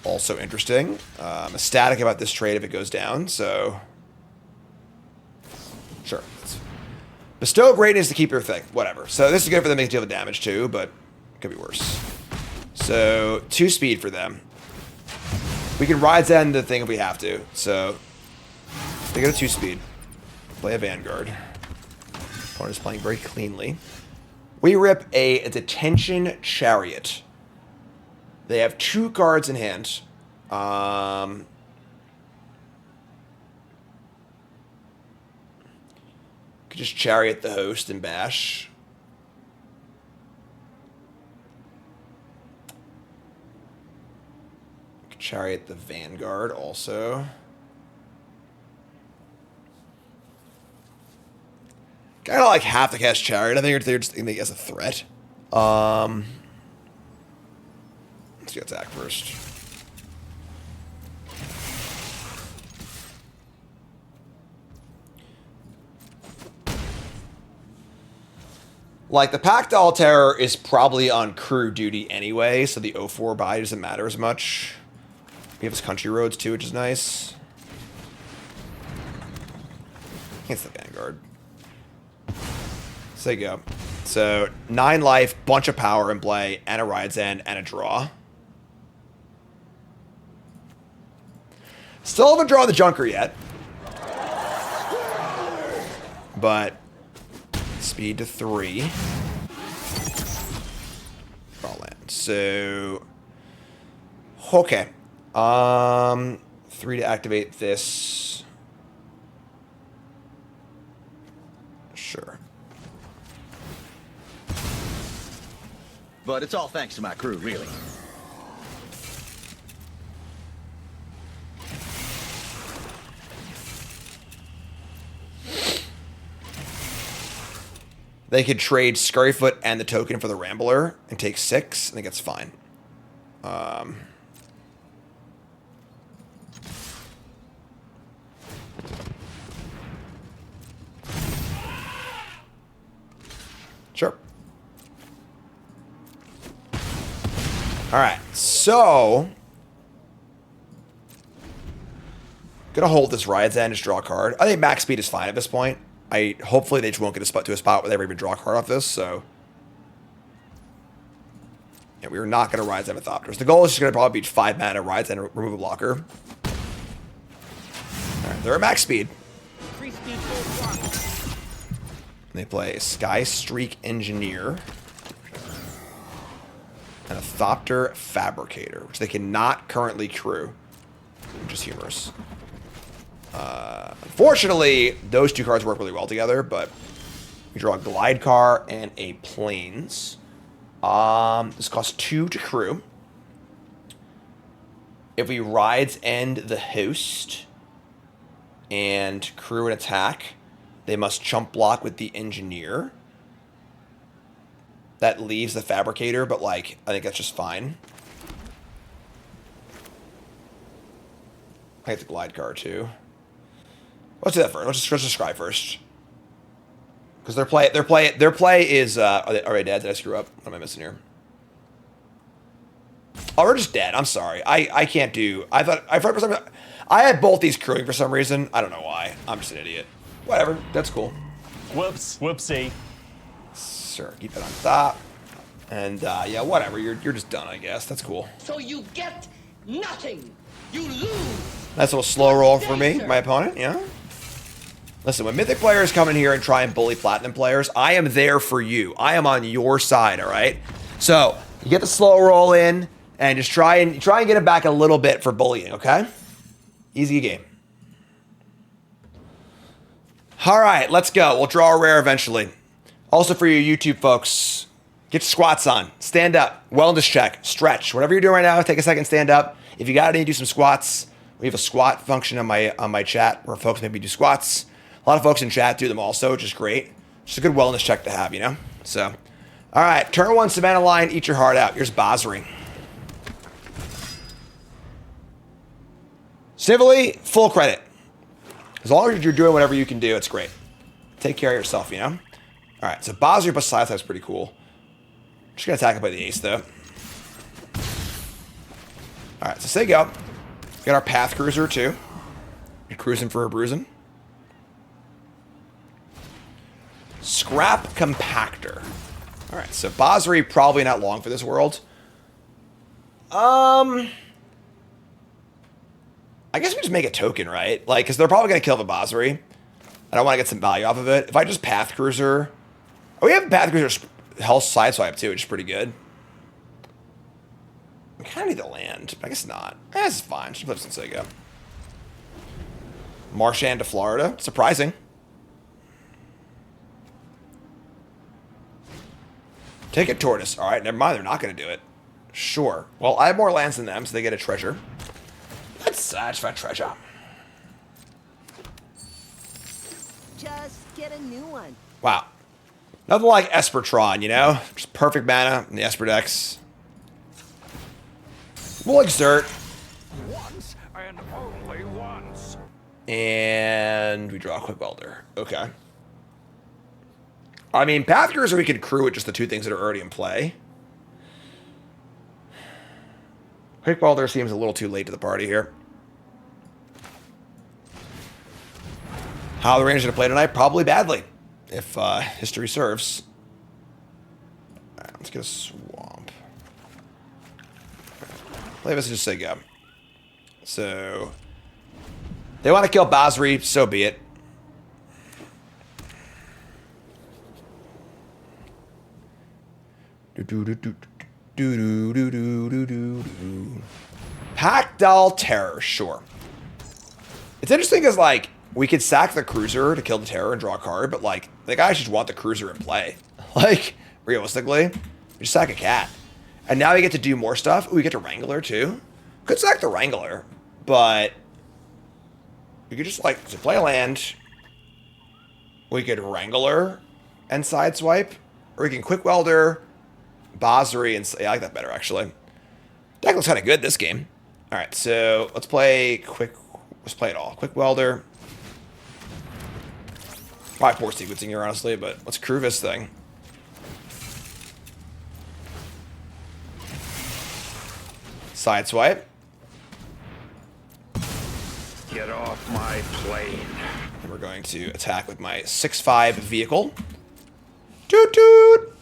Also interesting. I'm ecstatic about this trade if it goes down, so... Sure. Bestow greatness to keep your thing. Whatever. So this is good for them to deal with damage too, but it could be worse. So 2 speed for them. We can Ride's End the thing if we have to. So they go to 2 speed. Play a Vanguard. Opponent is playing very cleanly. We rip a Detention Chariot. They have 2 cards in hand. Could just Chariot the host and bash. Could Chariot the Vanguard also. Kind of like have to cast Chariot. I think they're just thinking as a threat. Let's go attack first. Like, the Pactile Terror is probably on crew duty anyway, so the 0-4 buy doesn't matter as much. We have his Country Roads too, which is nice. It's the Vanguard. So there you go. So 9 life, bunch of power in play, and a Ride's End, and a draw. Still haven't drawn the Junker yet. But speed to 3. Draw land. So okay. 3 to activate this. Sure. But it's all thanks to my crew, really. They could trade Scurryfoot and the token for the Rambler and take 6. I think that's fine. Sure. Alright, so... Gonna hold this Ride's End, just draw a card. I think max speed is fine at this point. Hopefully they just won't get to a spot where they ever even draw a card off this, so... Yeah, we are not going to Ride's End with Thopters. The goal is just going to probably be 5 mana, Ride's End, remove a blocker. Alright, they're at max speed. They play a Sky Streak Engineer. And a Thopter Fabricator, which they cannot currently crew. Which is humorous. Unfortunately, those 2 cards work really well together, but we draw a Glide Car and a Plains. This costs 2 to crew. If we Ride's End the host and crew an attack, they must chump block with the Engineer. That leaves the Fabricator, but like, I think that's just fine. I get the glide card too. Let's do that first. Let's just scry first. Because their play is are they dead? Did I screw up? What am I missing here? Oh, we're just dead. I'm sorry. I can't do. I for some reason, I had both these crewing for some reason. I don't know why. I'm just an idiot. Whatever. That's cool. Whoops. Whoopsie. Sure. Keep it on top. And yeah, whatever. You're just done, I guess. That's cool. So you get nothing. You lose. Nice little slow roll for me, my opponent. Yeah. Listen, when Mythic players come in here and try and bully Platinum players, I am there for you. I am on your side. All right. So you get the slow roll in. And just try and get it back a little bit for bullying, okay? Easy game. All right, let's go. We'll draw a rare eventually. Also for you YouTube folks, get your squats on. Stand up. Wellness check. Stretch. Whatever you're doing right now, take a second, stand up. If you got any, do some squats. We have a squat function on my chat where folks maybe do squats. A lot of folks in chat do them also, which is great. Just a good wellness check to have, you know? So, all right. Turn 1, Savannah Line. Eat your heart out. Here's Basri. Civilly, full credit. As long as you're doing whatever you can do, it's great. Take care of yourself, you know? All right, so Basri plus side type's pretty cool. Just going to attack it by the ace, though. All right, so say go. Got our Path Cruiser, too. You're cruising for a bruising. Scrap Compactor. All right, so Basri probably not long for this world. I guess we just make a token, right? Like, because they're probably going to kill the Basri. And I want to get some value off of it. If I just Path Cruiser... Oh, we have Path Cruiser health sideswipe, too, which is pretty good. We kind of need the land, but I guess not. This is fine. Just flip some Sega. Marchand to Florida. Surprising. Take a Tortoise. All right, never mind. They're not going to do it. Sure. Well, I have more lands than them, so they get a treasure. Let's search for treasure. Just get a new one. Wow. Nothing like Espertron, you know? Just perfect mana in the Esper decks. We'll exert. Once and only once. And we draw a Quick Welder. Okay. I mean, Path Cruiser we could crew with just the two things that are already in play. Quick Welder seems a little too late to the party here. How are the Rangers going to play tonight? Probably badly, if history serves. All right, let's get a Swamp. Play this and just say go. So, they want to kill Basri, so be it. Packdoll Terror, sure. It's interesting because, like, we could sack the Cruiser to kill the Terror and draw a card, but, like, the guys just want the Cruiser in play. Like, realistically, we just sack a cat. And now we get to do more stuff. Ooh, we get to Wrangler, too. Could sack the Wrangler, but we could just, like, to play a land. We could Wrangler and Sideswipe, or we can Quick Welder, Basri, and yeah, I like that better, actually. Deck looks kind of good this game. All right, so let's play let's play it all. Quick Welder. Probably poor sequencing here, honestly, but let's crew this thing. Sideswipe. Get off my plane. And we're going to attack with my 6/5 vehicle. Toot toot!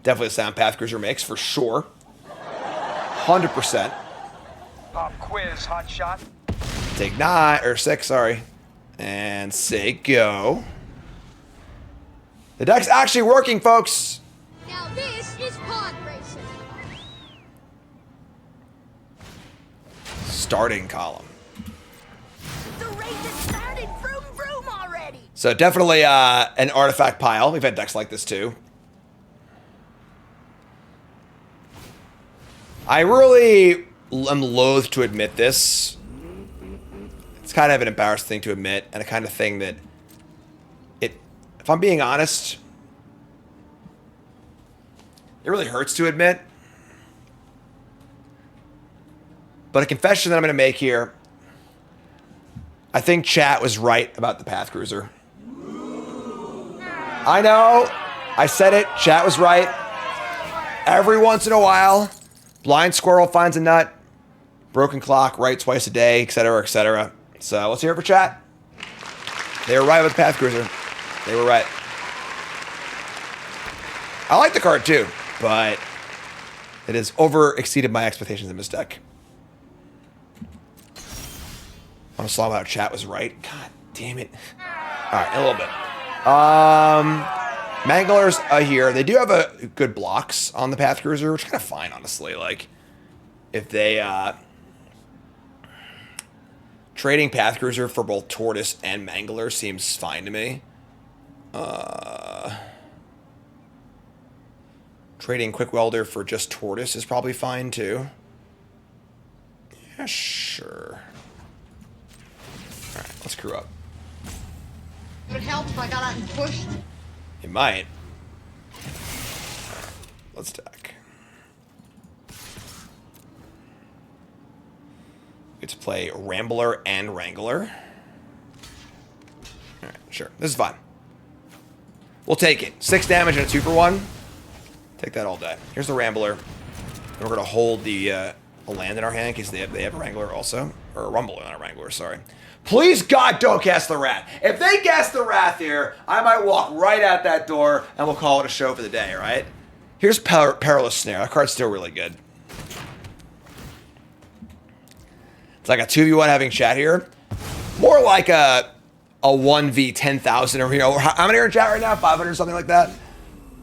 Definitely a sound Path Cruiser makes, for sure. 100%. Pop quiz, hot shot. Take 9, or 6, sorry. And say go. The deck's actually working, folks. Now this is pod racing. Starting column. The race has started. Vroom, vroom already. So definitely an artifact pile. We've had decks like this too. I really am loath to admit this. It's kind of an embarrassing thing to admit, and a kind of thing that if I'm being honest, it really hurts to admit. But a confession that I'm going to make here. I think chat was right about the Path Cruiser. I know. I said it. Chat was right. Every once in a while, blind squirrel finds a nut. Broken clock, right twice a day, etc., etc. So let's hear it for chat. They were right with the Path Cruiser. They were right. I like the card too, but it has exceeded my expectations in this deck. I want to saw how chat was right. God damn it. All right, in a little bit. Mangler's here. They do have good blocks on the Path Cruiser, which is kind of fine, honestly. Like, if they trading Path Cruiser for both Tortoise and Mangler seems fine to me. Trading Quick Welder for just Tortoise is probably fine too. Yeah, sure. All right, let's crew up. Would it help if I got out and pushed? It might. Let's deck. Get to play Rambler and Wrangler. Alright, sure. This is fine. We'll take it. 6 damage and a 2 for 1. Take that all day. Here's the Rambler. And we're going to hold the land in our hand in case they have a Wrangler also. Or a Rumble on a Wrangler, sorry. Please, God, don't cast the Wrath. If they cast the Wrath here, I might walk right out that door and we'll call it a show for the day, all right? Here's Perilous Snare. That card's still really good. It's like a 2v1 having chat here. More like a 1v10,000 or, you know, how many are in chat right now? 500 or something like that?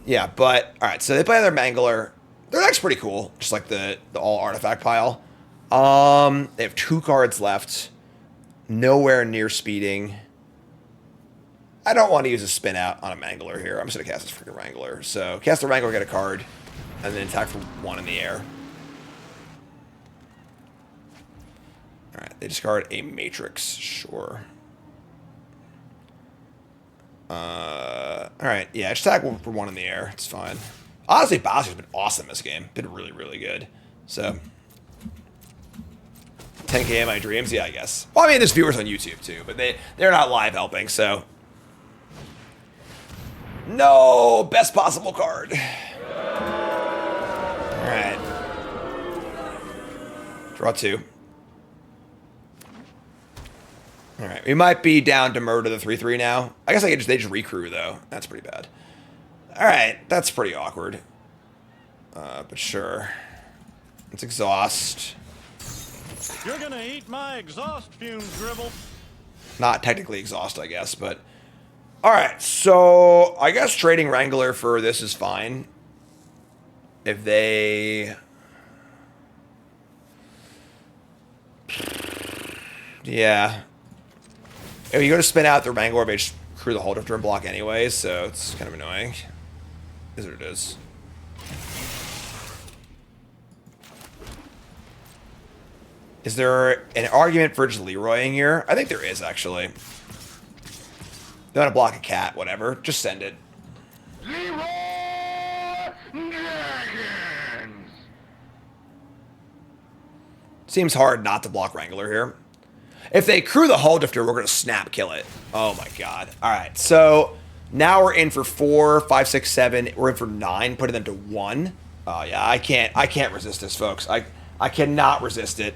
Yeah, but, all right, so they play their Mangler. Their deck's pretty cool, just like the all artifact pile. They have 2 cards left. Nowhere near speeding. I don't want to use a spin out on a Mangler here. I'm just going to cast this freaking Wrangler. So, cast the Wrangler, get a card, and then attack for 1 in the air. Alright, they discard a Matrix. Sure. Alright, yeah, just attack for 1 in the air. It's fine. Honestly, Bowser's been awesome this game. Been really, really good. So, 10k in my dreams? Yeah, I guess. Well, I mean, there's viewers on YouTube, too, but they're not live helping, so. No! Best possible card. Alright. Draw 2. Alright, we might be down to murder the 3/3 now. I guess they just recrew, though. That's pretty bad. Alright, that's pretty awkward. But sure. Let's exhaust. You're gonna eat my exhaust fumes, Dribble. Not technically exhaust, I guess, but... Alright, so I guess trading Wrangler for this is fine. If they... Yeah. If you go to spin out the Wrangler, they just crew the Aetherdrift and block anyway, so it's kind of annoying. Is what it is. Is there an argument for just Leroying here? I think there is, actually. They want to block a cat, whatever. Just send it. Leroy Dragons! Seems hard not to block Wrangler here. If they crew the Aetherdrift, we're going to snap kill it. Oh my god. Alright, so now we're in for 4, 5, 6, 7. We're in for 9, putting them to 1. Oh yeah, I can't resist this, folks. I cannot resist it.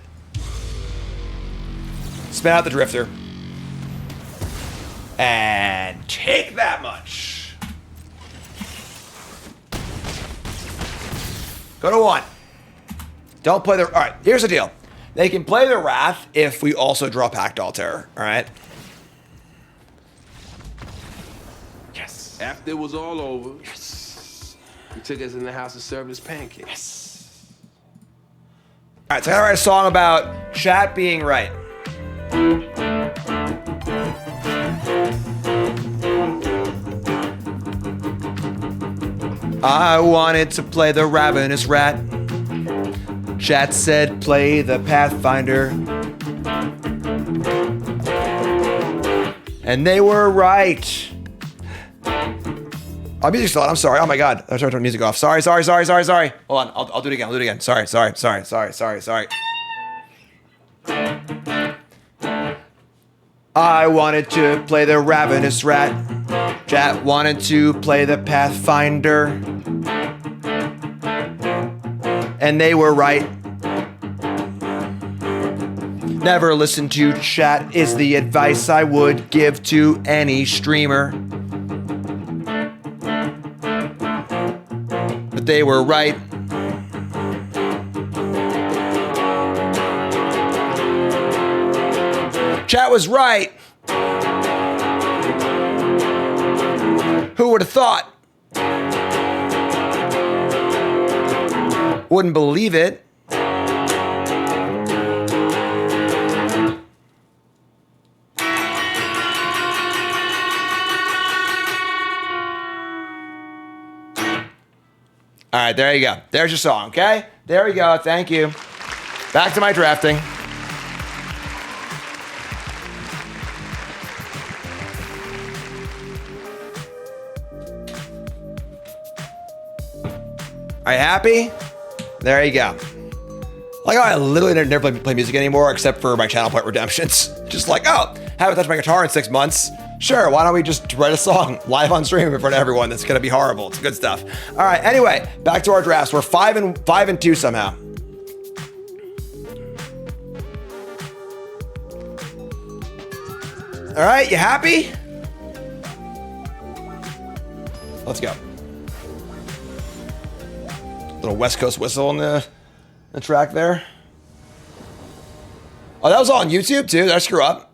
Spin out the Drifter. And take that much. Go to 1. Don't play the... Alright, here's the deal. They can play the Wrath if we also draw Pact Altair. Alright? Yes. After it was all over, yes, he took us in the house and served us pancakes. Yes. Alright, so I gotta write a song about chat being right. I wanted to play the Ravenous Rat. Chat said play the Pathfinder. And they were right. Oh, music's still on. I'm sorry. Oh my god. I turned the music off. Sorry. Hold on. I'll do it again. Sorry. I wanted to play the Ravenous Rat. Chat wanted to play the Pathfinder. And they were right. Never listen to chat is the advice I would give to any streamer. But they were right. Chat was right. Who would have thought? Wouldn't believe it. All right, there you go. There's your song, okay? There we go. Thank you. Back to my drafting. Are you happy? There you go. Like, I literally never play music anymore except for my channel point redemptions. Just like, oh, haven't touched my guitar in 6 months. Sure, why don't we just write a song live on stream in front of everyone? That's gonna be horrible. It's good stuff. All right, anyway, back to our drafts. We're 5-2 somehow. All right, you happy? Let's go. Little West Coast whistle in the track there. Oh, that was all on YouTube too. Did I screw up?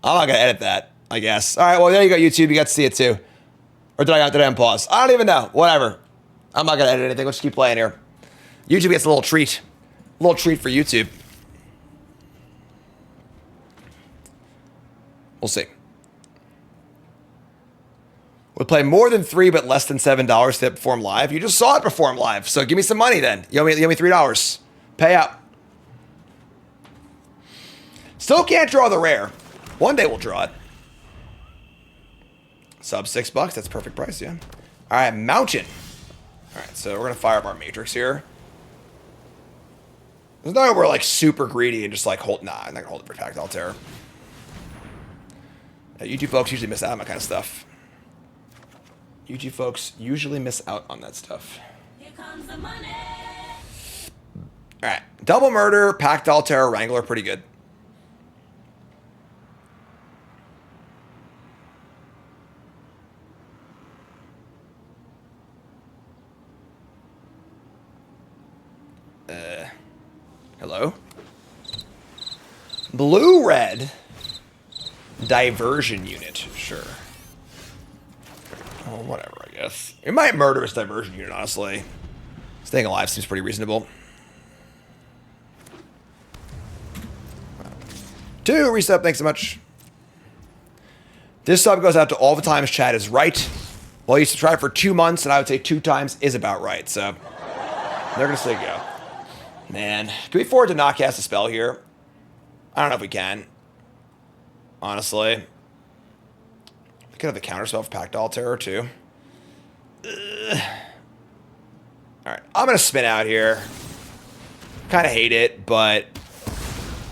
I'm not gonna edit that, I guess. All right, well, there you go, YouTube. You got to see it too. Or did I unpause? I don't even know. Whatever. I'm not gonna edit anything. Let's just keep playing here. YouTube gets a little treat. A little treat for YouTube. We'll see. We'll play more than 3 but less than $7 to perform live. You just saw it perform live, so give me some money then. You owe me $3. Pay up. Still can't draw the rare. One day we'll draw it. Sub $6. That's perfect price, yeah. All right, Mountain. All right, so we're gonna fire up our Matrix here. There's no way we're like super greedy and just like hold. Nah, I'm not gonna hold it for Tactile Terror. YouTube folks usually miss out on that kind of stuff. YouTube folks usually miss out on that stuff. Here comes the money. All right, Double Murder, Pact Altair, Wrangler, pretty good. Hello? Blue-red diversion unit, sure. Oh, whatever, I guess. It might murderous diversion unit, honestly. Staying alive seems pretty reasonable. 2, resub, thanks so much. This sub goes out to all the times chat is right. Well, you subscribe for 2 months, and I would say 2 times is about right, so they're gonna say go. Man, can we afford to not cast a spell here? I don't know if we can. Honestly. We could have the counter spell for Pact Terror too. Alright, I'm gonna spin out here. Kinda hate it, but...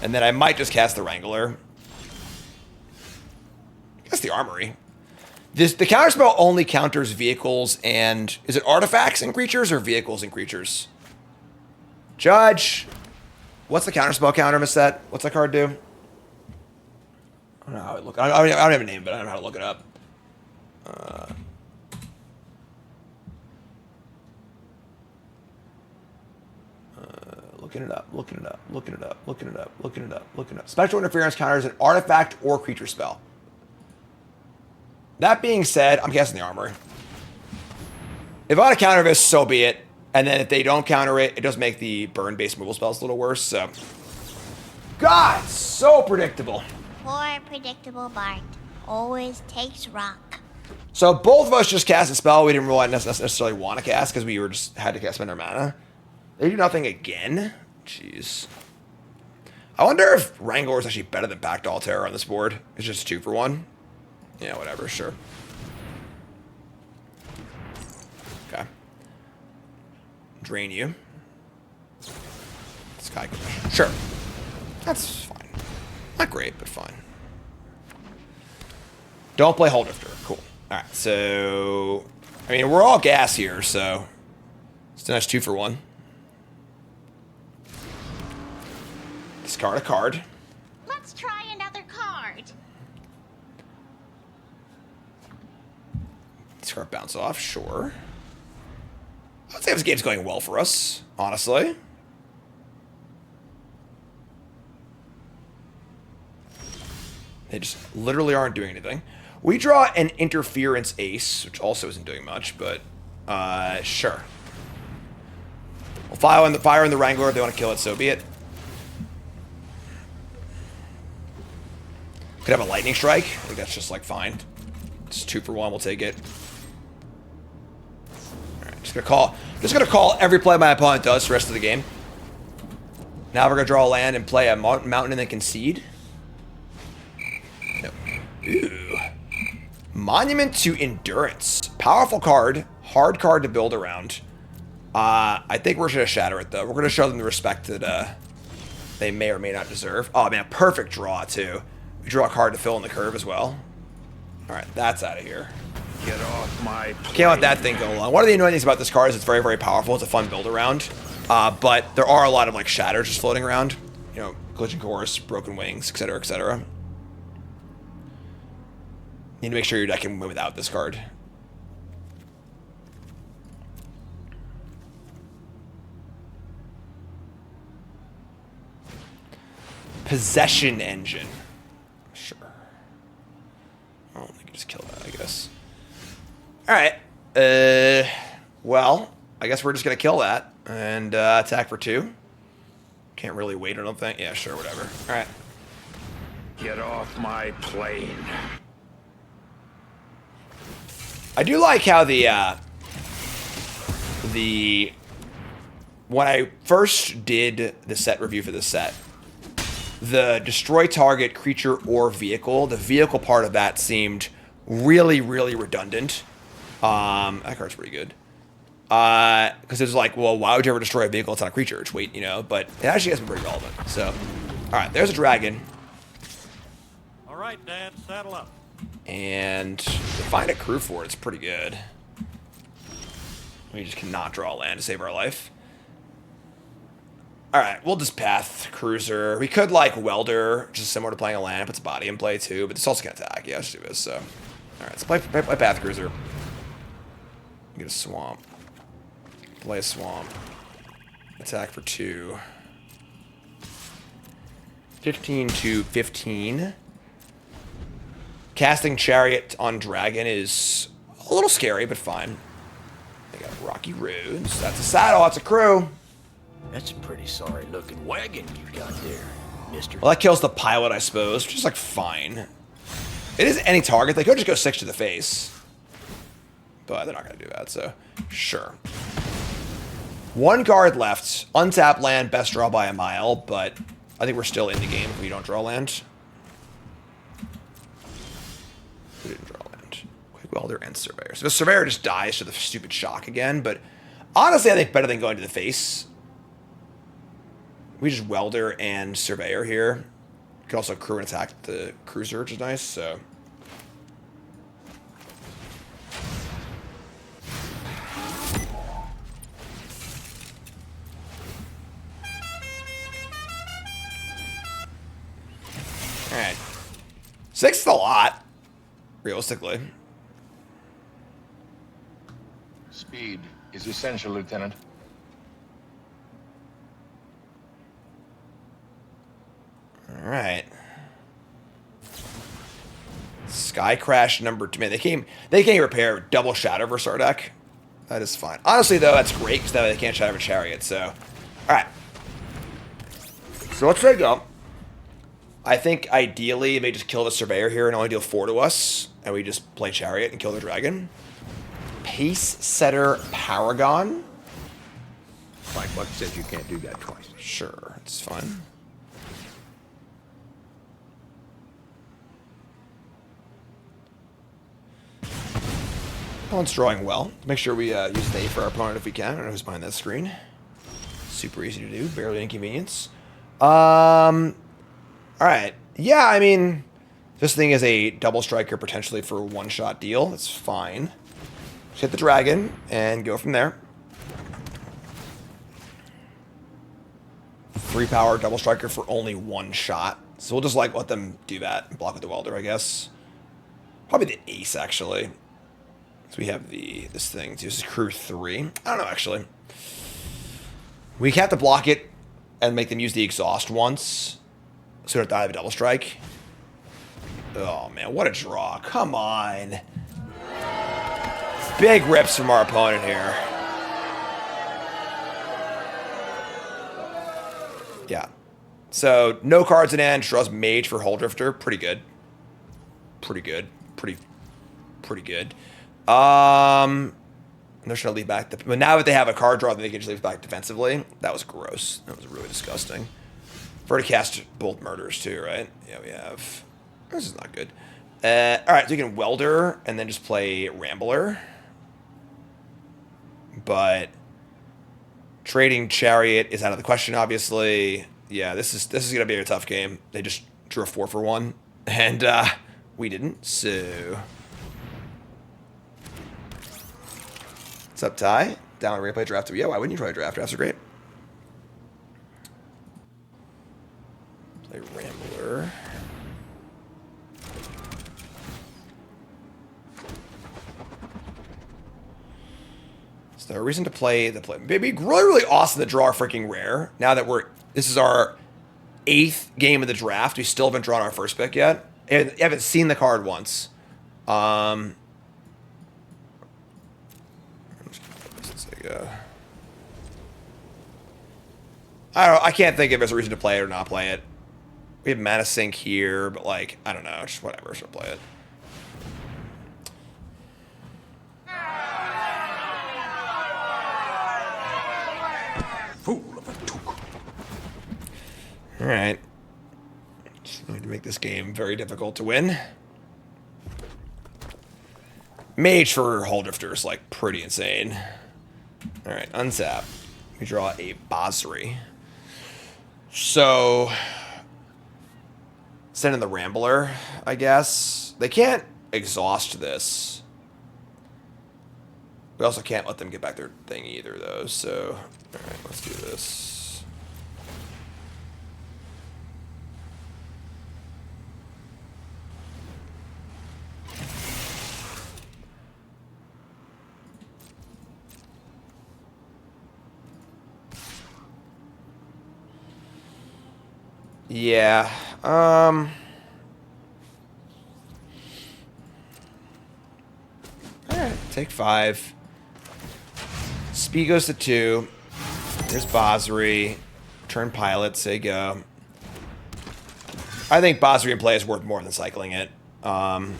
And then I might just cast the Wrangler. I guess the Armory. The counterspell only counters vehicles and... Is it artifacts and creatures or vehicles and creatures? Judge! What's the counterspell counter, Miss Set? What's that card do? I don't know how it look. I don't have a name, but I don't know how to look it up. Looking it up. Spectral interference counters an artifact or creature spell. That being said, I'm guessing the Armory. If I want to counter this, so be it. And then if they don't counter it, it does make the burn-based removal spells a little worse, so... God, so predictable. Poor predictable Bart. Always takes rock. So both of us just cast a spell we didn't really necessarily want to cast because we were just had to spend our mana. They do nothing again? Jeez. I wonder if Wrangler is actually better than Pact Terror on this board. It's just 2 for 1. Yeah, whatever, sure. Okay. Drain you. Sky Commission. Sure. That's fine. Not great, but fine. Don't play Aetherdrift. Cool. Alright, so... I mean, we're all gas here, so... It's a nice 2 for 1. Discard a card. Let's try another card. Discard bounce off, sure. I'd say this game's going well for us, honestly. They just literally aren't doing anything. We draw an Interference Ace, which also isn't doing much, but sure. We'll fire in the Wrangler if they want to kill it, so be it. Could have a Lightning Strike. I think that's just like fine. It's 2 for 1, we'll take it. Alright, just gonna call every play my opponent does for the rest of the game. Now we're gonna draw a land and play a mountain and then concede. No. Ooh. Monument to Endurance. Powerful card. Hard card to build around. I think we're gonna shatter it though. We're gonna show them the respect that they may or may not deserve. Oh man, perfect draw too. We draw a card to fill in the curve as well. Alright, that's out of here. Get off my plane. Can't let that thing go along. One of the annoying things about this card is it's very, very powerful. It's a fun build around. But there are a lot of like shatters just floating around. You know, Glitching Course, Broken Wings, etc., etc. Need to make sure your deck can win without this card. Possession Engine. Sure. Oh, I can just kill that, I guess. Alright. Well, I guess we're just going to kill that. And attack for 2. Can't really wait, I don't think. Yeah, sure, whatever. Alright. Get off my plane. I do like how when I first did the set review for this set, the destroy target creature or vehicle, the vehicle part of that seemed really, really redundant. That card's pretty good. Because it's like, well, why would you ever destroy a vehicle? It's not a creature. It's weight, you know. But it actually has been pretty relevant. So, all right, there's a dragon. All right, Dad, saddle up. And to find a crew for it, it's pretty good. We just cannot draw land to save our life. Alright, we'll just path Cruiser. We could like Welder, which is similar to playing a land, puts a body in play too, but this also can attack. Yeah, let's do this. So, alright, so play Path Cruiser. Get a Swamp. Play a Swamp. Attack for 2. 15 to 15. Casting Chariot on Dragon is a little scary, but fine. They got Rocky Roads. That's a saddle. That's a crew. That's a pretty sorry looking wagon you've got there, mister. Well, that kills the pilot, I suppose, which is like fine. It isn't any target. They could just go 6 to the face. But they're not going to do that, so sure. 1 card left. Untap land, best draw by a mile, but I think we're still in the game if we don't draw land. We didn't draw land. Quick Welder and Surveyor. So the Surveyor just dies to the stupid shock again, but honestly, I think better than going to the face. We just Welder and Surveyor here. You can also crew and attack the Cruiser, which is nice, so. Alright. 6 is a lot, realistically. Speed is essential, Lieutenant. Alright. Sky Crash number 2. Man, they can't repair double Shadow versus our deck. That is fine. Honestly, though, that's great, because that way they can't Shadow a Chariot, so. Alright. So let's try to go. I think, ideally, they just kill the Surveyor here and only deal 4 to us, and we just play Chariot and kill the Dragon. Pace Setter Paragon. Like Buck says, you can't do that twice. Sure, it's fine. Opponent's drawing well. Make sure we use an A for our opponent if we can. I don't know who's behind that screen. Super easy to do. Barely inconvenience. Alright. Yeah, I mean, this thing is a double striker potentially for a one-shot deal. That's fine. Just hit the dragon and go from there. 3 power double striker for only 1 shot. So we'll just like let them do that and block with the welder, I guess. Probably the ace, actually. So we have this thing. So this is crew 3. I don't know, actually. We have to block it and make them use the exhaust once. So we don't die of a double strike. Oh, man, what a draw. Come on. Big rips from our opponent here. Yeah. So, no cards in hand. Draws Mage for Huldrifter. Pretty good. Pretty good. Pretty good. They're just going to leave back. But now that they have a card draw, they can just leave back defensively. That was gross. That was really disgusting. We've already cast both murders too, right? Yeah, we have. This is not good. Alright, so you can Welder and then just play Rambler. But trading Chariot is out of the question, obviously. Yeah, this is going to be a tough game. They just drew a 4 for 1. And we didn't, so... What's up, Ty? Down ready to play draft? Yeah, why wouldn't you try draft? Drafts are great. Play Rambler. Is there a reason to play the play? It'd be really awesome to draw a freaking rare. Now that this is our 8th game of the draft. We still haven't drawn our first pick yet. And haven't seen the card once. I can't think if there's a reason to play it or not play it. We have Mana Sink here, but like, I don't know, just whatever, just play it. Alright. Just need to make this game very difficult to win. Mage for Huldrifter is like pretty insane. Alright, untap. We draw a Basri. So send in the Rambler, I guess. They can't exhaust this. We also can't let them get back their thing either, though. So, alright, let's do this. Yeah. Alright, take 5. Speed goes to 2. Here's Basri. Turn Pilot, say go. I think Basri in play is worth more than cycling it. We're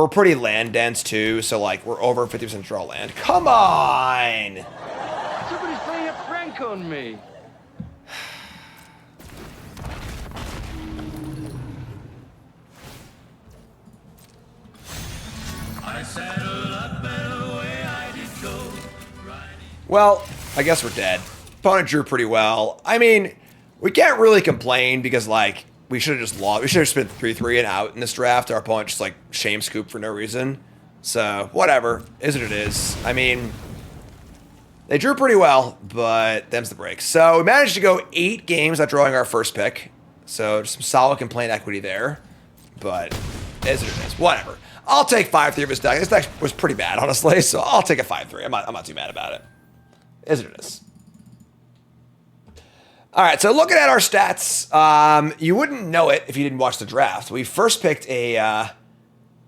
pretty land dense too, so like we're over 50% draw land. Come on! Somebody's playing a prank on me. Well, I guess we're dead. Opponent drew pretty well. I mean, we can't really complain because, like, we should have just lost. We should have spent 3-3 and out in this draft. Our opponent just, like, shame scooped for no reason. So, whatever. Is what it is. I mean, they drew pretty well, but them's the break. So, we managed to go 8 games without drawing our first pick. So, just some solid complaint equity there. But, is what it is. Whatever. I'll take 5-3 of this deck. This deck was pretty bad, honestly, so I'll take a 5-3. I'm not too mad about it. Is what it is. All right, so looking at our stats, you wouldn't know it if you didn't watch the draft. We first picked a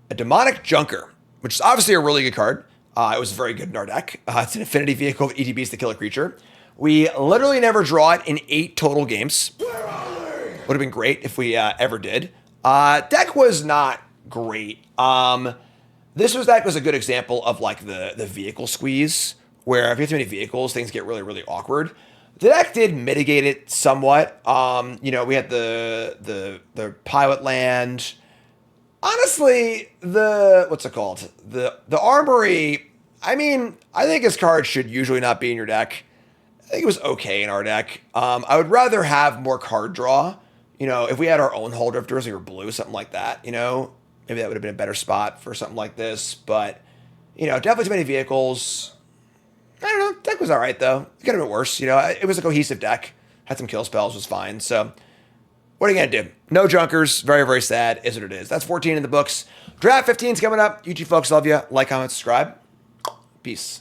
Demonic Junker, which is obviously a really good card. It was very good in our deck. It's an affinity vehicle of ETBs to kill a creature. We literally never draw it in 8 total games. Would have been great if we ever did. Deck was not great. This deck was a good example of like the vehicle squeeze, where if you have too many vehicles, things get really, really awkward. The deck did mitigate it somewhat. You know, we had the pilot land. Honestly, what's it called? The armory. I mean, I think his card should usually not be in your deck. I think it was okay in our deck. I would rather have more card draw. You know, if we had our own hull drifters or blue, something like that, you know, maybe that would have been a better spot for something like this. But, you know, definitely too many vehicles. I don't know. Deck was all right, though. It could have been worse. You know, it was a cohesive deck. Had some kill spells, was fine. So, what are you going to do? No junkers. Very, very sad. Is what it is. That's 14 in the books. Draft 15 is coming up. YouTube folks, love you. Like, comment, subscribe. Peace.